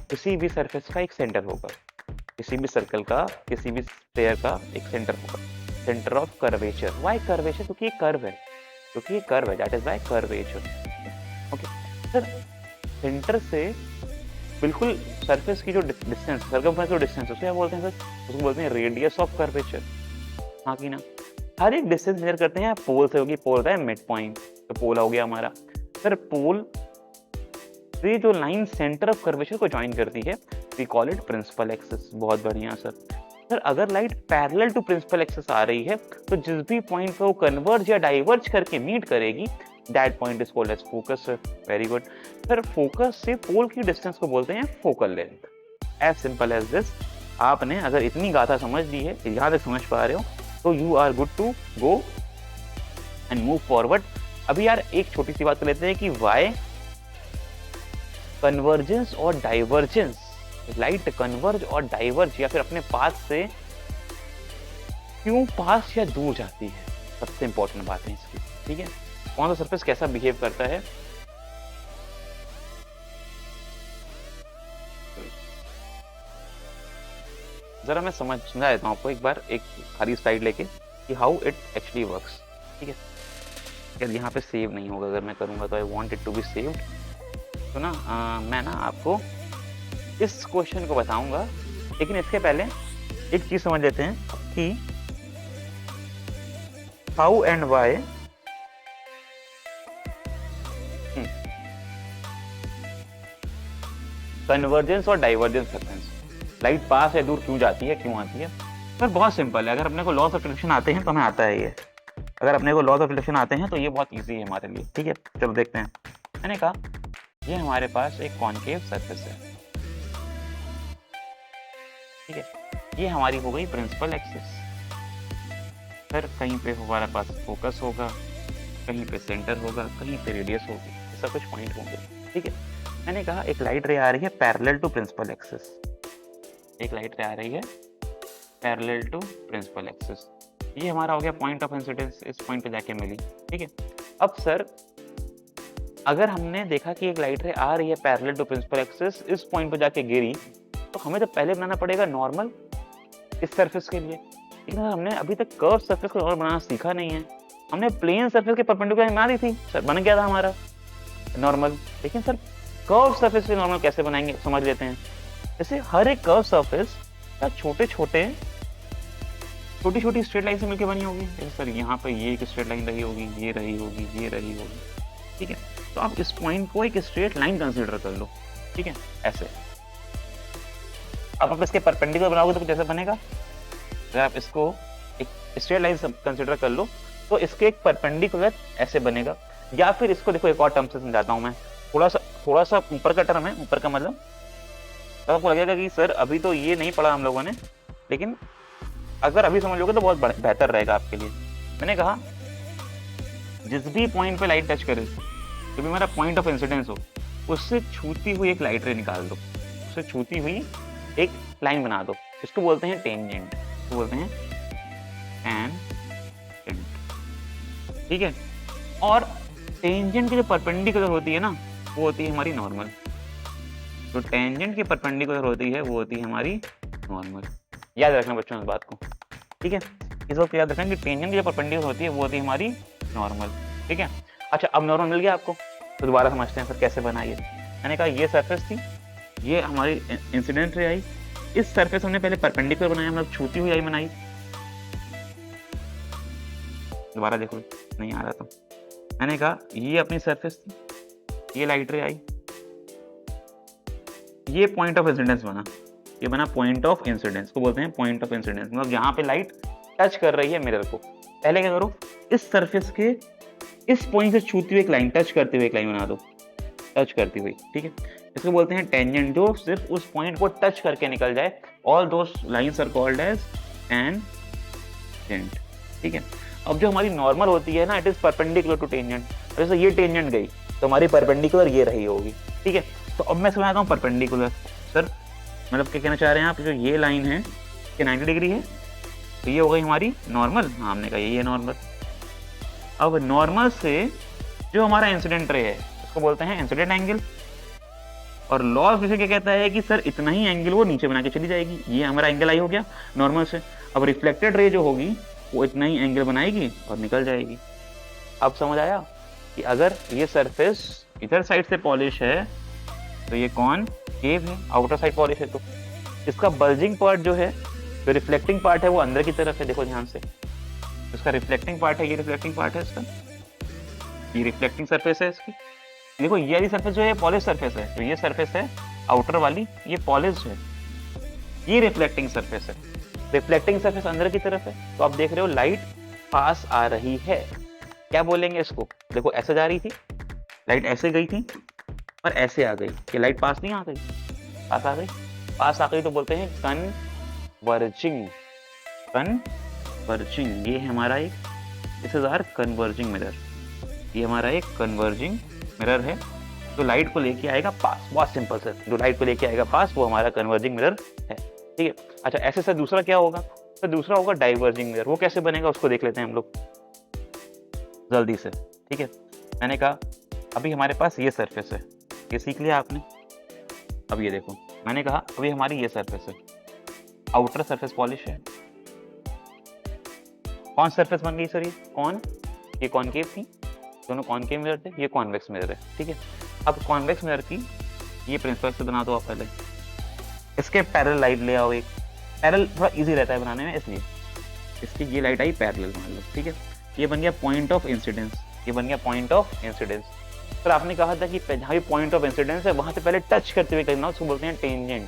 किसी भी सरफेस का एक सेंटर होगा, किसी भी सर्कल का, किसी भी स्फीयर का एक सेंटर होगा, centre of curvature. Why curvature? क्योंकि ये कर्व है, क्योंकि ये कर्व है, that is why curvature. Okay sir, centre से बिल्कुल सरफेस की जो डिस्टेंस, सर्कमफ्रेंस जो डिस्टेंस, उसे क्या बोलते हैं सर? उसको बोलते हैं रेडियस ऑफ कर्वेचर, हाँ कि ना। हर एक डिस्टेंस मेजर करते हैं पोल से, होगी पोल होता है मिड पॉइंट, तो पोल हो गया हमारा। सर पोल तो ये जो लाइन सेंटर ऑफ कर्वेचर को ज्वाइन करती है, we call it principal axis. बहुत बढ़िया सर। सर अगर light parallel to principal axis आ रही है तो जिस भी पॉइंट पे वो कन्वर्ज या डाइवर्ज करके मीट करेगी, that point is called as focus sir. Very good sir. Focus से पोल की डिस्टेंस को बोलते हैं focal length. As simple as this. आपने अगर इतनी गाथा समझ ली है, यहाँ तक समझ पा रहे हो, तो you are good to go and move forward. अभी यार एक छोटी सी बात कर लेते हैं कि वाई कन्वर्जेंस और डाइवर्जेंस, लाइट कन्वर्ज और डाइवर्ज या फिर अपने पास से क्यों पास या दूर जाती है, सबसे इंपॉर्टेंट बात है इसकी। ठीक है, कौन सा सरफेस कैसा बिहेव करता है। जरा मैं समझा देता हूँ आपको एक बार, एक खाली स्लाइड लेके, कि हाउ इट एक्चुअली वर्क्स। ठीक है, यार यहाँ पे सेव नहीं होगा, अगर मैं करूँगा तो I want it to be saved. तो ना मैं ना आपको इस क्वेश्चन को बताऊंगा, लेकिन इसके पहले एक चीज समझ लेते हैं कि हाउ एंड वाई कन्वर्जेंस और डाइवर्जेंस सरफेस, लाइट पास या दूर क्यों जाती है, क्यों आती है। सर बहुत सिंपल है, अगर अपने को लॉस ऑफ रिफ्लेक्शन आते हैं तो हमें आता है ये। अगर अपने को लॉस ऑफ रिफ्लेक्शन आते हैं तो ये बहुत इजी है हमारे लिए। ठीक है, चलो देखते हैं। मैंने कहा ये हमारे पास एक कॉनकेव सरफेस है। ठीक है, ये हमारी हो गई प्रिंसिपल एक्सिस। फिर कहीं पे हमारे पास फोकस होगा, कहीं पे सेंटर होगा, कहीं पे रेडियस होगी, ऐसा कुछ पॉइंट होंगे। ठीक है, मैंने कहा एक लाइट रे आ रही है पैरेलल टू प्रिंसिपल एक्सिस। एक लाइट रे आ रही है पैरेलल टू प्रिंसिपल एक्सिस। ये हमारा हो गया पॉइंट ऑफ इंसिडेंस, इस पॉइंट पे जाके मिली। ठीक है, अब सर अगर हमने देखा कि एक लाइट रे आ रही है पैरेलल टू प्रिंसिपल एक्सिस, इस पॉइंट पे जाके गिरी, तो हमें तो पहले बनाना पड़ेगा नॉर्मल इस सरफेस के लिए। लेकिन हमने अभी तक कर्व सरफेस को नॉर्मल बनाना सीखा नहीं है। हमने प्लेन सरफेस के परपेंडिकुलर बना दी थी सर, बन गया था हमारा नॉर्मल। लेकिन सर कर्व सरफेस पे नॉर्मल कैसे बनाएंगे, समझ लेते हैं। जैसे हर एक कर्व सरफेस का छोटी छोटी स्ट्रेट लाइन से मिलकर बनी होगी। जैसे सर यहाँ पे ये एक स्ट्रेट लाइन रही होगी, ये रही होगी, ये रही होगी। ठीक है, तो आप इस पॉइंट को एक स्ट्रेट लाइन कंसीडर कर लो। ठीक है, ऐसे। अब आप इसके परपेंडिकुलर बनाओगे तो कैसे बनेगा। अगर आप इसको एक स्ट्रेट लाइन कंसीडर कर लो तो इसके एक परपेंडिकुलर ऐसे बनेगा। या फिर इसको देखो एक और टर्म से समझाता हूँ मैं, थोड़ा सा ऊपर का टर्म है। ऊपर का मतलब तो आपको लगेगा कि सर अभी तो ये नहीं पढ़ा हम लोगों ने, लेकिन अगर अभी समझ लोगे तो बहुत बेहतर रहेगा आपके लिए। मैंने कहा जिस भी पॉइंट पे लाइट टच करे, जो भी मेरा पॉइंट ऑफ इंसिडेंस हो, उससे छूती हुई एक लाइट रे निकाल दो, उससे छूती हुई एक लाइन बना दो। इसको बोलते हैं टेंजेंट, इसको बोलते हैं टेंजेंट। ठीक है, और टेंजेंट की जो परपेंडिकुलर होती है ना, वो होती है हमारी नॉर्मल। तो टेंजेंट की परपेंडिकुलर होती है, वो होती है हमारी नॉर्मल। याद रखना बच्चों इस बात को। ठीक है, इस वक्त याद रखना कि टेंजेंट की जो परपेंडिकुलर होती है वो होती है हमारी नॉर्मल। ठीक है, अच्छा अब नॉर्मल मिल गया आपको, तो दोबारा समझते हैं सर कैसे बनाइए। मैंने कहा ये सरफेस थी, ये हमारी इंसिडेंट रे आई, इस सरफेस हमने पहले परपेंडिकुलर बनाया, मतलब छूती हुई आई बनाई। दोबारा देखो, नहीं आ रहा तो मैंने कहा ये अपनी सरफेस थी, ये लाइट रे आई, ये पॉइंट ऑफ इंसिडेंस बना, ये बना पॉइंट ऑफ इंसिडेंस, को बोलते हैं पॉइंट ऑफ इंसिडेंस। मतलब जहां पे लाइट टच कर रही है मिरर को, पहले क्या करो, इस सरफेस के इस पॉइंट से छूती हुई एक लाइन, टच करते हुए एक लाइन बना दो, टच करती हुई। ठीक है, इसको बोलते हैं टेंजेंट, जो सिर्फ उस पॉइंट को टच करके निकल जाए। All those lines are called as tangent. ठीक है, अब जो हमारी नॉर्मल होती है ना, it is perpendicular to tangent. जैसे ये टेंजेंट गई तो हमारी परपेंडिकुलर ये रही होगी। ठीक है, तो अब मैं समझाता हूँ परपेंडिकुलर। सर मतलब क्या कहना चाह रहे हैं आप, जो ये लाइन है कि 90 डिग्री है, तो ये हो गई हमारी नॉर्मल। हाँ, हमने कहा ये नॉर्मल। अब नॉर्मल से जो हमारा इंसिडेंट रे है उसको बोलते हैं इंसिडेंट एंगल, और लॉ ऑफ फिजिक्स क्या कहता है कि सर इतना ही एंगल वो नीचे बना के चली जाएगी। ये हमारा एंगल आई हो गया नॉर्मल से। अब रिफ्लेक्टेड रे जो होगी वो इतना ही एंगल बनाएगी और निकल जाएगी। अब समझ आया कि अगर ये सरफेस इधर साइड से पॉलिश है तो ये कॉनकेव है, आउटर साइड पॉलिश है, तो इसका बल्जिंग पार्ट जो है, जो रिफ्लेक्टिंग पार्ट है, वो अंदर की तरफ है। देखो ध्यान से, इसका रिफ्लेक्टिंग पार्ट है, ये रिफ्लेक्टिंग पार्ट है इसका, ये रिफ्लेक्टिंग सरफेस है इसकी। देखो ये वाली सरफेस जो है पॉलिश सरफेस है, जो ये सरफेस है आउटर वाली ये पॉलिश है, ये रिफ्लेक्टिंग सरफेस है। रिफ्लेक्टिंग सरफेस अंदर की तरफ है, तो आप देख रहे हो लाइट पास आ रही है। क्या बोलेंगे इसको? देखो ऐसे जा रही थी लाइट, ऐसे गई थी और ऐसे आ गई, ये लाइट पास नहीं आ गई, पास आ गई। पास आ गई तो बोलते हैं कन्वर्जिंग। कन्वर्जिंग ये है हमारा एक, this is our converging mirror. ये हमारा एक कन्वर्जिंग मिरर है जो लाइट को लेके आएगा पास। बहुत सिंपल से, जो लाइट को लेके आएगा पास वो हमारा कन्वर्जिंग मिरर है, ठीक है। अच्छा ऐसे से दूसरा क्या होगा? तो दूसरा होगा डाइवर्जिंग मिरर। वो कैसे बनेगा उसको देख लेते हैं हम लोग जल्दी से, ठीक है। मैंने कहा अभी हमारे पास ये सरफेस है, ये सीख लिया आपने। अब ये देखो, मैंने कहा अभी हमारी ये सरफेस है, आउटर सरफेस पॉलिश है। कौन सरफेस बन गई सर? ये कॉनकेव थी, दोनों कॉनकेव मिरर थे, ये कॉन्वेक्स मिरर है, ठीक है। अब कॉन्वेक्स मिरर की ये प्रिंसिपल से बना दो आप पहले। इसके पैरेलल लाइट ले आओ एक, पैरेलल थोड़ा इजी रहता है बनाने में, इसलिए इसकी ये लाइट आई पैरेलल मान लो, ठीक है। ये बन गया पॉइंट ऑफ इंसिडेंस, ये बन गया पॉइंट ऑफ इंसिडेंस। सर आपने कहा था कि जहाँ भी पॉइंट ऑफ इंसिडेंस है वहां से पहले टच करते हुए करना, उसको बोलते हैं टेंजेंट।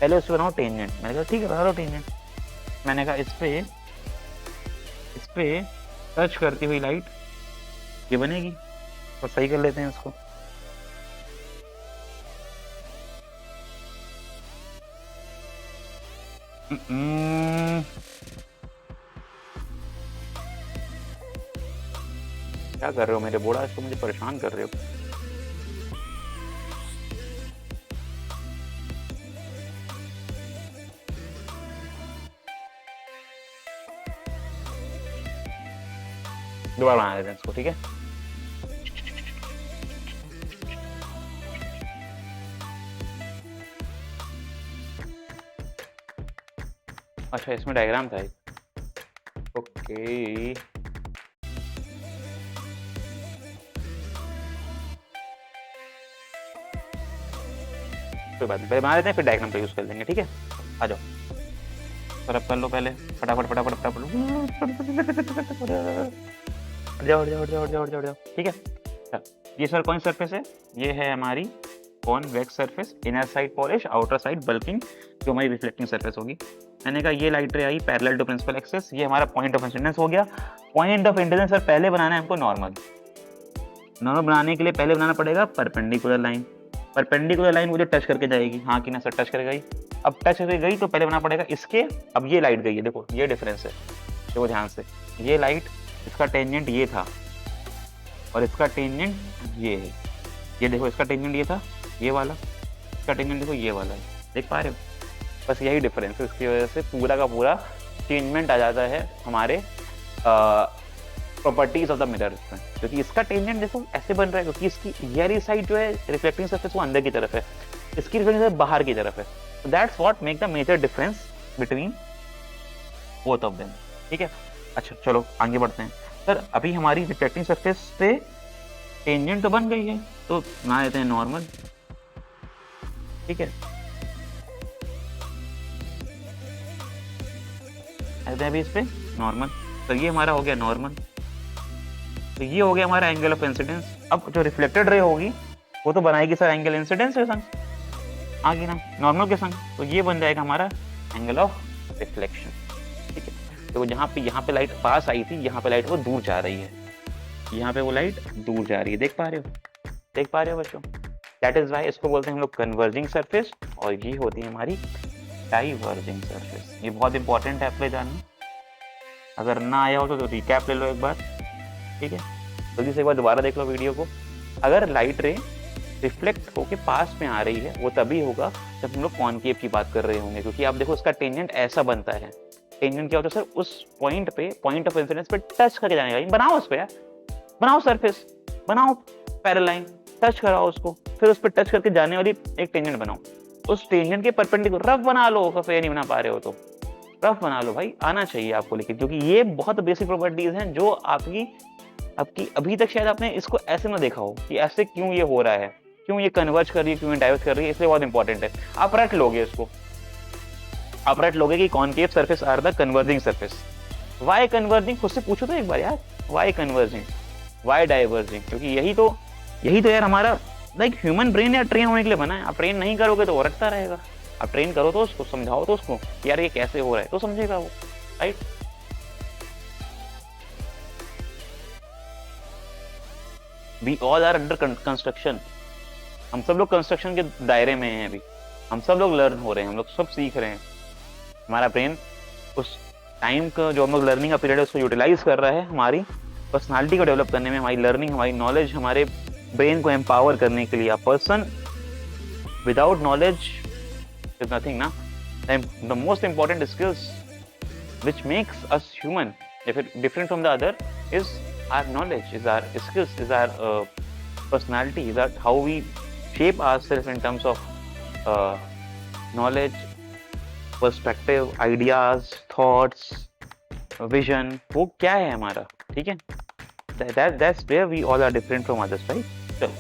पहले उसको बनाओ टेंजेंट। मैंने कहा ठीक है बना लो टेंजेंट। मैंने कहा इस पे टच करती हुई लाइट ये बनेगी, तो सही कर लेते हैं इसको। क्या कर रहे हो मेरे बोड़ा, इसको मुझे परेशान कर रहे हो। दोबारा बना देते हैं इसको, ठीक है। अच्छा इसमें डायग्राम था एक, ओके। कोई बात नहीं, पहले बना लेते हैं फिर डायग्राम का यूज कर लेंगे, ठीक है। आ जाओ सर, अब कर लो पहले फटाफट फटाफट फटाफट, जाओ जाओ जाओ जाओ जाओ जाओ, ठीक है। ये सर कौन सरफेस है? ये है हमारी convex surface, inner side polish, outer side bulking, जो हमारी रिफ्लेक्टिंग सरफेस होगी। मैंने कहा ये लाइट रे आई पैरेलल टू प्रिंसिपल एक्सिस, ये हमारा पॉइंट ऑफ इंसिडेंस हो गया। पॉइंट ऑफ इंसिडेंस सर पहले बनाना है हमको नॉर्मल। नॉर्मल बनाने के लिए पहले बनाना पड़ेगा परपेंडिकुलर लाइन। परपेंडिकुलर लाइन मुझे टच करके जाएगी, हाँ कि ना सर टच कर गई। अब टच करके गई तो पहले बनाना पड़ेगा इसके। अब ये लाइट गई है, देखो ये डिफरेंस है, देखो ध्यान से। ये लाइट, इसका टेंजेंट ये था और इसका टेंजेंट ये है। ये देखो इसका टेंजेंट ये था, ये वाला, इसका टेंजेंट देखो ये वाला है, देख पा रहे हो? बस यही डिफरेंस है, इसकी वजह से पूरा का पूरा चेंजमेंट आ जाता है हमारे प्रॉपर्टीज ऑफ द मिरर में। क्योंकि इसका टेंजेंट देखो ऐसे बन रहा है, क्योंकि इसकी ये वाली साइड जो है रिफ्लेक्टिंग सरफेस वो अंदर की तरफ है, इसकी रिफ्लेक्टिंग बाहर की तरफ है। So that's what make the major difference between both of them, ठीक है। अच्छा चलो आगे बढ़ते हैं। सर अभी हमारी रिफ्लेक्टिंग सरफेस पे टेंजेंट तो बन गई है, तो बना लेते हैं नॉर्मल, ठीक है। ऐसे अभी इस पे नॉर्मल, तो ये हमारा हो गया नॉर्मल, तो ये हो गया हमारा एंगल ऑफ इंसिडेंस। अब जो रिफ्लेक्टेड रे होगी वो तो बनाएगी सर एंगल इंसिडेंस के संग, आगे ना नॉर्मल के संग, तो ये बन जाएगा हमारा एंगल ऑफ रिफ्लेक्शन, ठीक है। तो जहाँ पे यहाँ पे लाइट पास आई थी, यहाँ पे लाइट वो दूर जा रही है, यहाँ पे वो लाइट दूर जा रही है, देख पा रहे हो? देख पा रहे हो बच्चों? दैट इज वाई इसको बोलते हैं हम लोग कन्वर्जिंग सरफेस, और ये होती है हमारी डाइवर्जिंग सरफेस। ये बहुत इंपॉर्टेंट है आपके जानना, अगर ना आया हो तो रिकैप ले लो एक बार, ठीक है। जल्दी से एक बार दोबारा देख लो वीडियो को। अगर लाइट रे रिफ्लेक्ट होके पास में आ रही है वो तभी होगा जब हम लोग कॉनकेव की बात कर रहे होंगे, क्योंकि आप देखो उसका टेंजेंट ऐसा बनता है। टेंजेंट क्या होता है सर? उस पॉइंट पे, पॉइंट ऑफ इंसिडेंस पे टच करके जाने वाली, बनाओ उस पे यार, बनाओ सरफेस, बनाओ पैरेलल लाइन, टच कराओ उसको, फिर उस पर टच करके जाने वाली एक टेंजेंट बनाओ। उस टेंजेंट के परपेंडिकुलर रफ बना लो, सफेद नहीं बना पा रहे हो तो रफ बना लो भाई, आना चाहिए आपको, लेकिन क्योंकि ये बहुत बेसिक प्रॉपर्टीज हैं जो आपकी अभी तक शायद आपने इसको ऐसे ना देखा हो कि ऐसे क्यों ये हो रहा है, क्यों ये कन्वर्ज कर रही है, क्यों ये डाइवर्ज कर रही है, इसलिए बहुत इंपॉर्टेंट है। आप रट लोगे इसको, आप रट लोगे कि concave surface are the converging surface. Why converging? खुद से पूछो तो एक बार यार, वाई कन्वर्जिंग, वाई डाइवर्जिंग? क्योंकि यही तो यही तो यार हमारा लाइक ह्यूमन ब्रेन यार ट्रेन होने के लिए बना है। आप ट्रेन नहीं करोगे तो वो रटता रहेगा, आप ट्रेन करो तो उसको समझाओ तो उसको यार ये कैसे हो रहा है तो समझेगा वो, right. We all are under construction, हम सब लोग कंस्ट्रक्शन के दायरे में हैं अभी, हम सब लोग लर्न हो रहे हैं, हम लोग सब सीख रहे हैं। हमारा ब्रेन उस टाइम का जो हम लोग लर्निंग का पीरियड है उसको यूटिलाइज कर रहा है हमारी पर्सनालिटी को डेवलप करने में, हमारी लर्निंग, हमारी नॉलेज, हमारे ब्रेन को एम्पावर करने के लिए। A person without knowledge is nothing ना। The most important skills which makes us human different from the other is our knowledge, is our skills, is our personality, is that how we shape ourselves in terms of knowledge, perspective, ideas, thoughts, vision, वो क्या है हमारा, ठीक है। That's where we all are different from others, right? चलो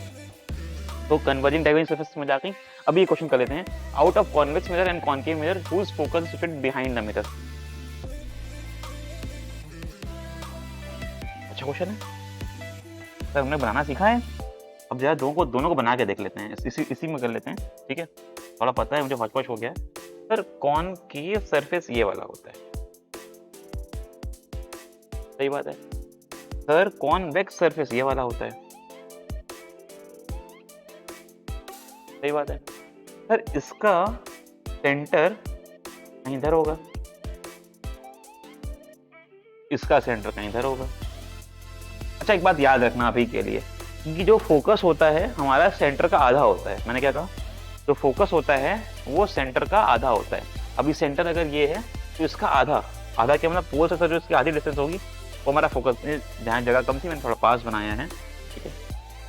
तो कन्वर्जिंग डाइवर्जिंग सरफेस में जाके अभी ये क्वेश्चन कर लेते हैं। Out of convex mirror and concave mirror whose focus is situated behind the mirror? अच्छा क्वेश्चन है सर, हमने बनाना सीखा है, अब जरा दोनों को बना के देख लेते हैं, इसी में कर लेते हैं, ठीक है। थोड़ा पता है मुझे, हौच-पौच हो गया है। सर कॉनकेव सरफेस ये वाला होता है, सही बात है। सर कॉन्वेक्स सरफेस ये वाला होता है, सही बात है। सर इसका सेंटर कहीं इधर होगा, इसका सेंटर कहीं इधर होगा। अच्छा एक बात याद रखना अभी के लिए, कि जो फोकस होता है हमारा सेंटर का आधा होता है। मैंने क्या कहा, जो फोकस होता है वो सेंटर का आधा होता है। अभी सेंटर अगर ये है तो इसका आधा क्या मतलब पोल से जो इसकी आधी डिस्टेंस होगी वो हमारा फोकस। जहाँ जगह कम थी मैंने थोड़ा पास बनाया है, ठीक है।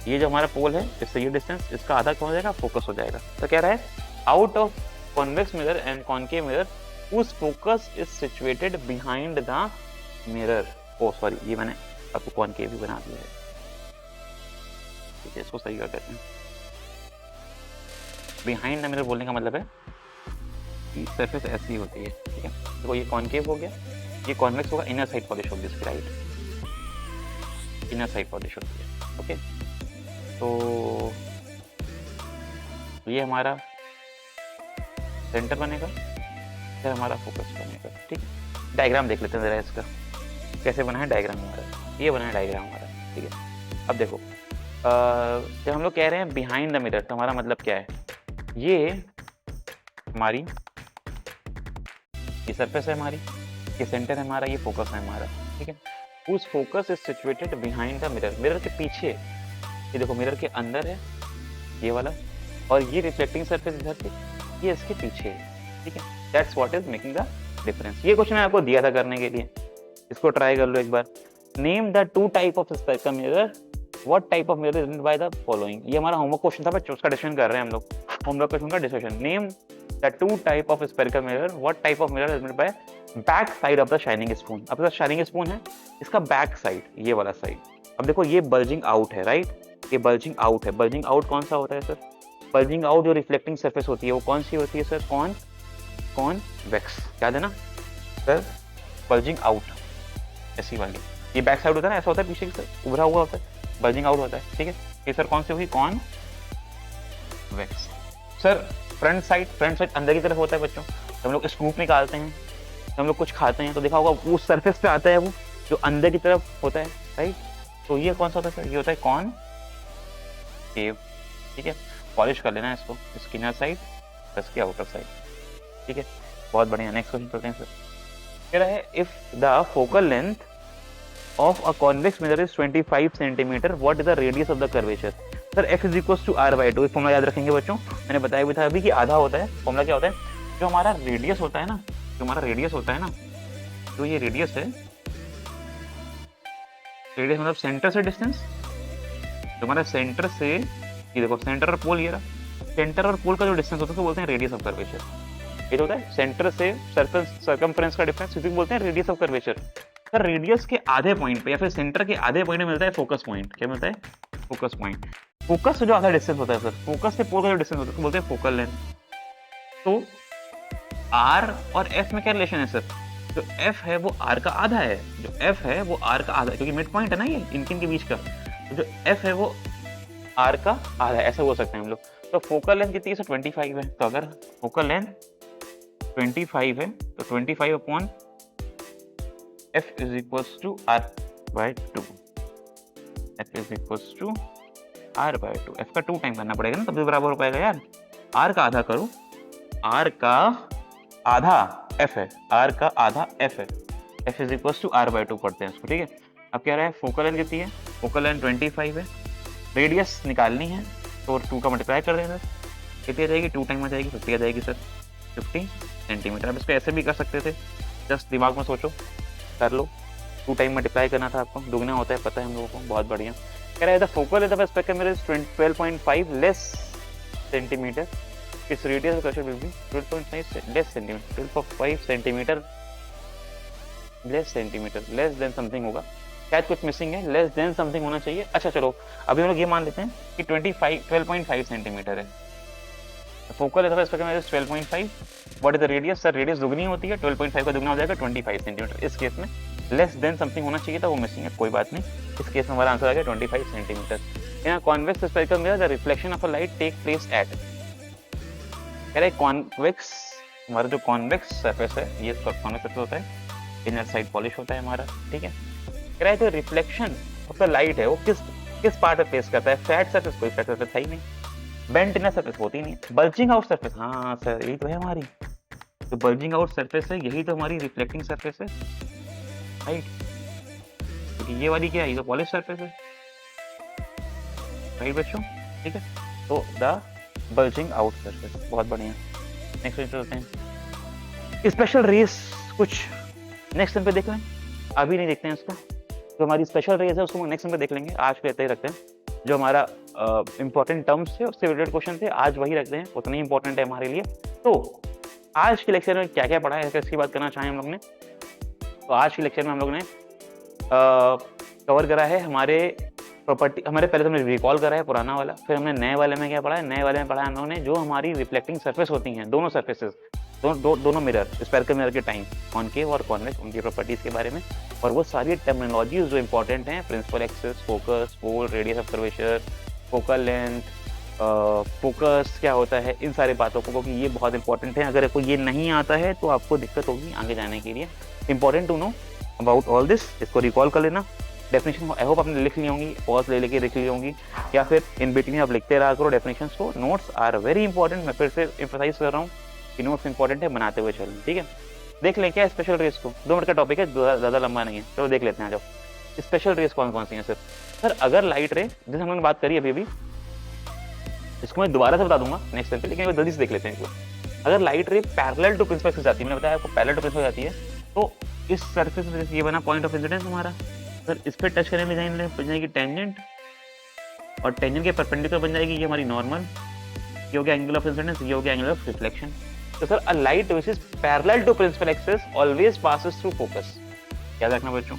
ये जो हमारा पोल है इससे ये डिस्टेंस, इसका आधा क्या हो जाएगा, फोकस हो जाएगा। तो कह रहा है out of convex mirror and concave mirror whose focus is situated behind the mirror। Oh sorry, ये मैंने आपको कॉनकेव भी बना दिया है, ठीक है, इसको सही कर देते हैं। बिहाइंड द मिरर बोलने का मतलब है कि सरफेस ऐसी होती है, ठीक है। देखो ये कॉनकेव हो गया, ये कॉन्वेक्स होगा, इनर साइड पॉलिश होगी इसकी, राइट, इनर साइड पॉलिश होती है, ओके। तो ये हमारा सेंटर बनेगा, फिर हमारा फोकस बनेगा, ठीक है। डायग्राम देख लेते हैं जरा इसका कैसे बना है डायग्राम हमारा, ये बना है डायग्राम हमारा, ठीक है। अब देखो जब हम लोग कह रहे हैं बिहाइंड द मिरर तो हमारा मतलब क्या है, ये हमारी ये सरफेस है हमारी, ये सेंटर है हमारा, ये फोकस है हमारा, ठीक है। उस focus is situated behind the mirror, mirror के पीछे, ये देखो मिरर के अंदर है ये वाला, और ये रिफ्लेक्टिंग सरफेस इधर से ये इसके पीछे है, ठीक है। That's what is making the difference. ये क्वेश्चन मैं आपको दिया था करने के लिए, इसको ट्राई कर लो एक बार। Name the two type of spectrum mirror, what type of mirror is by the following. ये हमारा होमवर्क क्वेश्चन था बच्चों, उसका डिस्कशन कर रहे हैं हम लोग, होमवर्क क्वेश्चन का discussion. Name the two type of spherical mirror, what type of mirror is made buy back side of the shining spoon. अब शाइनिंग स्पून है, इसका बैक साइड ये वाला साइड। अब देखो ये बल्जिंग आउट है, राइट, ये बल्जिंग आउट है। बल्जिंग आउट कौन सा होता है सर, बल्जिंग आउट जो रिफ्लेक्टिंग सरफेस होती है वो कौन सी होती है सर, कॉन्वेक्स, याद है ना सर, बल्जिंग आउट ऐसी वाली, ये बैक साइड होता है ना, ऐसा होता है पीछे की सर, उभरा हुआ होता है, बल्जिंग आउट होता है, ठीक है। ये सर कौन सी हुई, कॉन्वेक्स। सर फ्रंट साइड अंदर की तरफ होता है बच्चों, हम लोग स्कूप निकालते हैं, हम लोग कुछ खाते हैं तो देखा होगा वो सरफेस पे आता है, वो जो अंदर की तरफ होता है, राइट। तो ये कौन सा होता है सर, ये होता है कॉनकेव, ठीक है। पॉलिश कर लेना इसको, इसकी इनर साइड, इसकी आउटर साइड, ठीक है। बहुत बढ़िया, नेक्स्ट क्वेश्चन चलते हैं सर। कह रहा है if the focal length of a convex mirror is 25 centimetre, what is the radius of the curvature. Sir f is equal to r/2, formula याद रखेंगे बच्चों, मैंने बताया भी था अभी कि आधा होता है। फॉर्मूला क्या होता है, जो हमारा रेडियस होता है ना, जो ये रेडियस है, रेडियस मतलब सेंटर से डिस्टेंस, जो हमारा सेंटर से, ये देखो सेंटर और पोल, ये रहा सेंटर और पोल का जो डिस्टेंस होता है तो बोलते हैं रेडियस ऑफ कर्वेचर। ये होता है सेंटर से सरफेस सर्कमफ्रेंस का डिफरेंस, इसी को बोलते हैं radius of curvature. Sir radius के आधे पॉइंट पे या फिर सेंटर के आधे पॉइंट में मिलता है फोकस पॉइंट। क्या मिलता है, फोकस पॉइंट। फोकस से जो आधा डिस्टेंस होता है सर, फोकस से पोल का जो डिस्टेंस होता है तो बोलते हैं फोकल लेंथ। तो r और f में क्या रिलेशन है सर, जो f है वो r का आधा है, जो f है वो r का आधा है, क्योंकि मिड पॉइंट है ना ये इनके बीच का। तो जो f है वो आर का आधा, ऐसा बोल सकते हैं हम लोग। तो फोकल लेंथ कितनी है सर 25 है, तो अगर फोकल लेंथ 25 है तो 25 upon F is equals to R by 2, F is equals to R by 2। F का 2 टाइम करना पड़ेगा ना तब भी बराबर हो पाएगा यार। आर का आधा करो, आर का आधा एफ है, आर का आधा एफ है, F is equals to R by 2 पढ़ते हैं इसको, ठीक है। अब क्या रहा है, फोकल लेंथ कितनी है, फोकल लेंथ 25 है, रेडियस निकालनी है तो 2 का मल्टीप्लाई कर देना सर, कितनी आ जाएगी 2 टाइम आ जाएगी 50 आ जाएगी सर, 50 सेंटीमीटर। अब इसको ऐसे भी कर सकते थे, जस्ट दिमाग में सोचो कर लो, 2 टाइम मल्टीप्लाई करना था आपको, दुगना होता है पता है हम लोगों को, बहुत बढ़िया। कह रहा है the focal length of spectrum is 12.5 less centimetre, इस रेडियस का will be 12.5 less centimetre, 12.5 centimetre less centimetre, less than something होगा शायद, कुछ मिसिंग है, लेस देन समथिंग होना चाहिए। अच्छा चलो अभी हम लोग ये मान लेते हैं कि 12.5 सेंटीमीटर है, focal length of spectrum is 12.5, what is the radius, sir radius दुगनी होती है, 12.5 का दुगना हो जाएगा 25 सेंटीमीटर। इस केस में लेस देन समथिंग होना चाहिए था, वो मिसिंग है, कोई बात नहीं, इस केस में हमारा आंसर आ गया 25 सेंटीमीटर। यहाँ convex spherical mirror the reflection of a light take place at, कह रहे कॉन्वेक्स, हमारा जो कॉन्वेक्स सरफेस है, ये कॉन्वेक्स सरफेस होता है, इनर साइड पॉलिश होता है हमारा, ठीक है। कह रहा है जो रिफ्लेक्शन ऑफ द लाइट है वो किस पार्ट में प्लेस करता है, फ्लैट सरफेस, कोई फ्लैट सरफेस है ही नहीं, बेंट इनर सरफेस होती नहीं, बल्जिंग आउट सरफेस, हाँ सर यही तो है हमारी, तो बल्जिंग आउट सरफेस है, यही तो हमारी रिफ्लेक्टिंग सरफेस है, राइट, क्योंकि ये वाली क्या है, ये तो पॉलिश सरफेस है, राइट बच्चों, ठीक है। तो द बल्जिंग आउट सरफेस, बहुत बढ़िया। नेक्स्ट चलते हैं, स्पेशल रेस कुछ नेक्स्ट पे देख लें, अभी नहीं देखते हैं इसको, जो हमारी स्पेशल रेस है उसको नेक्स्ट पे देख लेंगे, आज के ही रखते हैं, जो हमारा इंपॉर्टेंट टर्म्स थे उससे रिलेटेड क्वेश्चन थे, आज वही रखते हैं, उतना ही इंपॉर्टेंट है हमारे लिए। तो आज के लेक्चर में क्या क्या पढ़ा है इसकी बात करना चाहें हम लोग ने, तो आज के लेक्चर में हम लोग ने कवर करा है हमारे प्रॉपर्टी, हमारे पहले तो हमने रिकॉल करा है पुराना वाला, फिर हमने नए वाले में क्या पढ़ा है, नए वाले में पढ़ा है हम लोगों ने जो हमारी रिफ्लेक्टिंग सरफेस होती हैं, दोनों सरफेसेस, दोनों मिरर, स्फेरिकल मिरर के टाइम, कॉनकेव और कॉन्वेक्स, उनकी प्रॉपर्टीज के बारे में, और वो सारी टर्मिनोलॉजीज जो इंपॉर्टेंट हैं, principal axis, focus, pole, radius of curvature, focal length, focus क्या होता है, इन सारी बातों को, क्योंकि ये बहुत इंपॉर्टेंट है, अगर आपको ये नहीं आता है तो आपको दिक्कत होगी आगे जाने के लिए, important to know about all this, इसको रिकॉल कर लेना। डेफिनेशन आई होप आपने लिख ली होंगी, पॉज ले लेके लिख ली होंगी, या फिर इन बिटवीन आप लिखते रहा करो डेफिनेशंस को, नोट्स आर वेरी इंपॉर्टेंट, मैं फिर से एम्फसाइज कर रहा हूँ कि नोट्स इंपॉर्टेंट है, बनाते हुए चलें, ठीक है। देख लें क्या स्पेशल रेस को, 2 मिनट का टॉपिक है, ज़्यादा लंबा नहीं है, चलो देख लेते हैं। आ जाओ, स्पेशल रेस कौन कौन सी हैं सर, अगर लाइट रे जैसे हमने बात करी अभी, इसको मैं दोबारा से बता दूंगा नेक्स्ट टाइम पे, लेकिन जल्दी से देख लेते हैं इसको। अगर light ray parallel to principal axis जाती है, मैंने बताया आपको पैरेलल टू प्रिंसिपल जाती है, तो इस सरफेस में ये बना पॉइंट ऑफ इंसिडेंस हमारा, सर इस पर टच करने में बन जाएगी टेंजेंट, और टेंजेंट के परपेंडिकुलर बन जाएगी ये हमारी नॉर्मल, ये हो गया एंगल ऑफ इंसिडेंस, ये हो गया एंगल ऑफ रिफ्लेक्शन। तो sir a light which is parallel to principal axis always passes through focus, याद रखना बच्चों,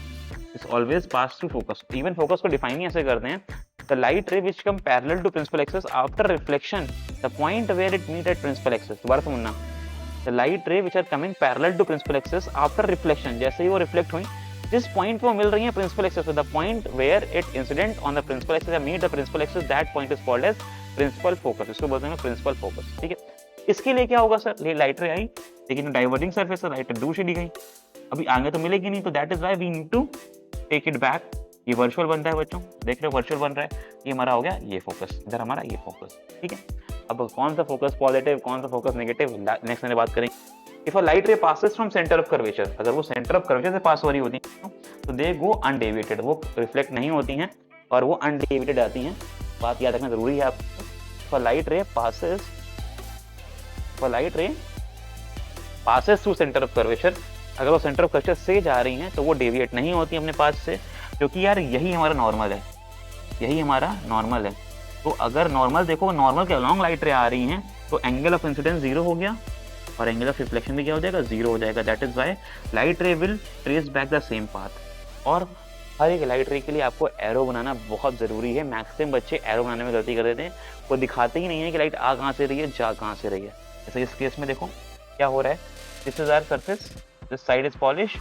is always pass through focus, even focus को डिफाइन ही ऐसे करते हैं, the light ray which come parallel to principal axis after reflection, the point where it meet at principal axis, दोबारा समझना, the light ray which are coming parallel to principal axis after reflection, जैसे ही वो रिफ्लेक्ट हुई जिस पॉइंट पे मिल रही है principal axis, the point where it incident on the principal axis या meet the principal axis, that point is called as principal focus, इसको बोलते हैं प्रिंसिपल फोकस, ठीक है। इसके लिए क्या होगा सर, लाइट रे आई लेकिन डाइवर्जिंग सरफेस से लाइट दूर चली गई, अभी आगे तो मिलेगी नहीं, तो that is why we need to take it back, ये वर्चुअल बनता है बच्चों, देख रहे हो वर्चुअल बन रहा है, ये हमारा हो गया ये फोकस, इधर हमारा ये फोकस, ठीक है। अब कौन सा फोकस पॉजिटिव, कौन सा फोकस नेगेटिव, नेक्स्ट में बात करेंगे। If a light ray passes from centre of curvature, अगर वो सेंटर ऑफ कर्वेचर से पास हो रही होती है तो दे गो अनडेविएटेड, वो रिफ्लेक्ट नहीं होती हैं और वो अनडेविएटेड आती हैं, बात याद रखना जरूरी है आपको। If a light ray passes through centre of curvature, अगर वो सेंटर ऑफ कर्वेचर से जा रही हैं तो वो डेविएट नहीं होती अपने पास से, क्योंकि यार यही हमारा नॉर्मल है, यही हमारा नॉर्मल है। तो अगर नॉर्मल देखो, नॉर्मल के अलॉन्ग लाइट रे आ रही हैं तो एंगल ऑफ इंसिडेंस 0 हो गया और एंगल ऑफ रिफ्लेक्शन भी क्या हो जाएगा, 0 हो जाएगा, दैट इज व्हाई लाइट रे will trace back the same path. और हर एक लाइट रे के लिए आपको एरो बनाना बहुत ज़रूरी है, मैक्सिमम बच्चे एरो बनाने में गलती कर देते हैं, वो दिखाते ही नहीं है कि लाइट आ कहाँ से रही है, जा कहाँ से रही है। जैसे इस केस में देखो क्या हो रहा है, this is our surface, this side is polish,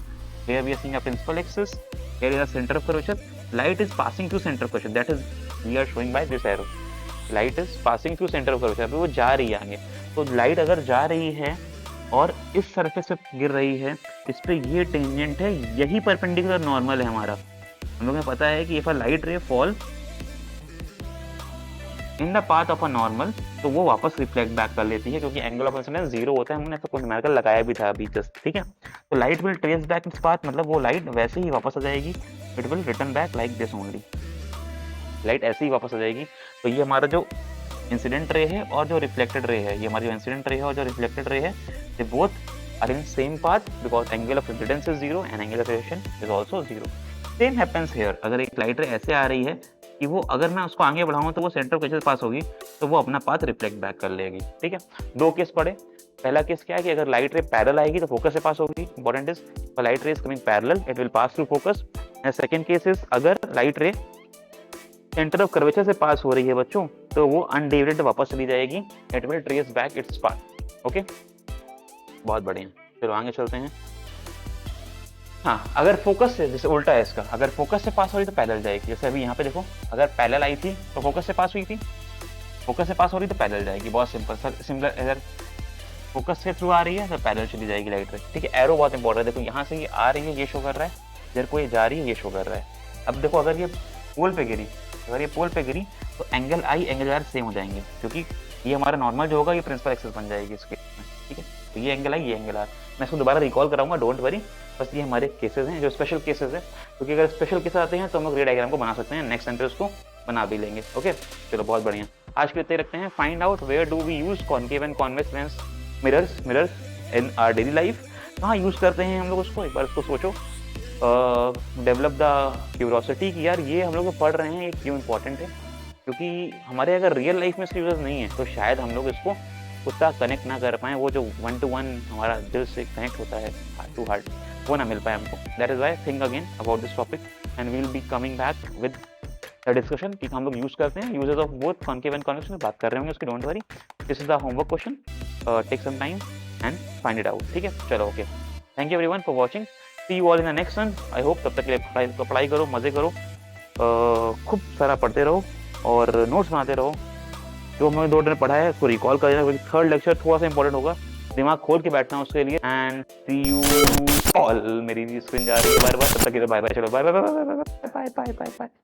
here we are seeing a principal axis, here is a center of curvature, light is passing through center of curvature, that is we are showing by this arrow, light is passing through centre of curvature, वो जा रही है आगे। तो लाइट अगर जा रही है और इस सरफेस पे गिर रही है, इस पे ये टेंजेंट है, यही परपेंडिकुलर नॉर्मल है हमारा। हम लोगों को पता है कि इफ अ लाइट रे fall in the path of a normal, तो वो वापस रिफ्लेक्ट बैक कर लेती है, क्योंकि एंगल ऑफ इंसिडेंस 0 होता है। हमने तो कोई न्यूमेरिकल लगाया भी था अभी जस्ट, ठीक है। तो light will trace back its path, मतलब वो लाइट वैसे ही वापस आ जाएगी, it will return back like this only, light ऐसे ही वापस आ जाएगी। तो ये हमारा जो इंसिडेंट रे है और जो रिफ्लेक्टेड रे है, ये हमारी जो इंसिडेंट रे है और जो रिफ्लेक्टेड रे है, they both are in same path because angle of incidence is 0 and angle of reflection is also 0। Same happens here. अगर एक लाइट रे ऐसे आ रही है कि वो अगर मैं उसको आगे बढ़ाऊं तो वो सेंटर ऑफ कर्वेचर पास होगी, तो वो अपना पाथ रिफ्लेक्ट बैक कर लेगी, ठीक है। दो केस पढ़े। पहला केस क्या है कि अगर लाइट रे पैरेलल आएगी तो फोकस से पास होगी, important is light ray is coming parallel, it will pass through focus. And second case is अगर light ray centre of curvature से पास हो रही है बच्चों, तो वो अनडिवाइडेड वापस चली जाएगी, it will trace back its path. Okay, बहुत बढ़िया। चलो आगे चलते हैं। हाँ, अगर फोकस से, जैसे उल्टा है इसका, अगर फोकस से पास हो रही तो पैरेलल जाएगी। जैसे अभी यहाँ पे देखो, अगर पैरेलल आई थी तो फोकस से पास हुई थी, फोकस से पास हो रही तो पैरेलल जाएगी। बहुत सिंपल सर, सिमिलर। अगर फोकस से थ्रू आ रही है तो पैरेलल चली जाएगी लाइट रे, ठीक है। एरो बहुत इंपॉर्टेंट है। देखो यहाँ से ये आ रही है, ये शो कर रहा है, इधर को ये जा रही है, ये शो कर रहा है। अब देखो अगर ये पोल पे गिरी, अगर ये पोल पे गिरी तो angle I angle R same हो जाएंगे, क्योंकि ये हमारा नॉर्मल जो होगा ये प्रिंसिपल एक्सिस बन जाएगी इसके, ठीक है। तो ये एंगल आई, ये एंगल आर, मैं इसको दोबारा रिकॉल कराऊंगा, डोंट वरी। बस ये हमारे केसेस हैं जो स्पेशल केसेस हैं, क्योंकि अगर स्पेशल केसेस आते हैं तो हम लोग रे डायग्राम को बना सकते हैं, नेक्स्ट सेंटर उसको बना भी लेंगे। ओके, चलो बहुत बढ़िया। आज के लिए रखते हैं। Find out where do we use concave and convex lens mirrors in our daily life. कहाँ यूज करते हैं हम लोग उसको, एक बार उसको सोचो। डेवलप द क्यूरोसिटी कि यार ये हम लोग पढ़ रहे हैं, ये क्यों इंपॉर्टेंट है, क्योंकि हमारे अगर रियल लाइफ में इसकी यूज नहीं है तो शायद हम लोग इसको उतना कनेक्ट ना कर पाए, वो जो 1 to 1 हमारा दिल से कनेक्ट होता है, हार्ट टू हार्ट, वो ना मिल पाए हमको। That is why think again about this topic and we will be coming back with the discussion कि हम लोग यूज करते हैं, uses of both concave and convex में बात कर रहे होंगे उसकी, don't worry. This is the homework question, take some time and find it out, ठीक है। चलो okay, thank you everyone for watching, see you all in the next one. I hope तब तक के लिए पढ़ाई करो, मजे करो, खूब सारा पढ़ते रहो और नोट्स बनाते रहो। जो हमने 2 दिन पढ़ा है उसको रिकॉल कर लेना, थर्ड लेक्चर थोड़ा सा इंपॉर्टेंट होगा, दिमाग खोल के बैठना उसके लिए। एंड सी यू ऑल, मेरी स्क्रीन जा रही है बार बार, तब तक के लिए बाय बाय। चलो bye bye bye bye bye bye bye bye bye.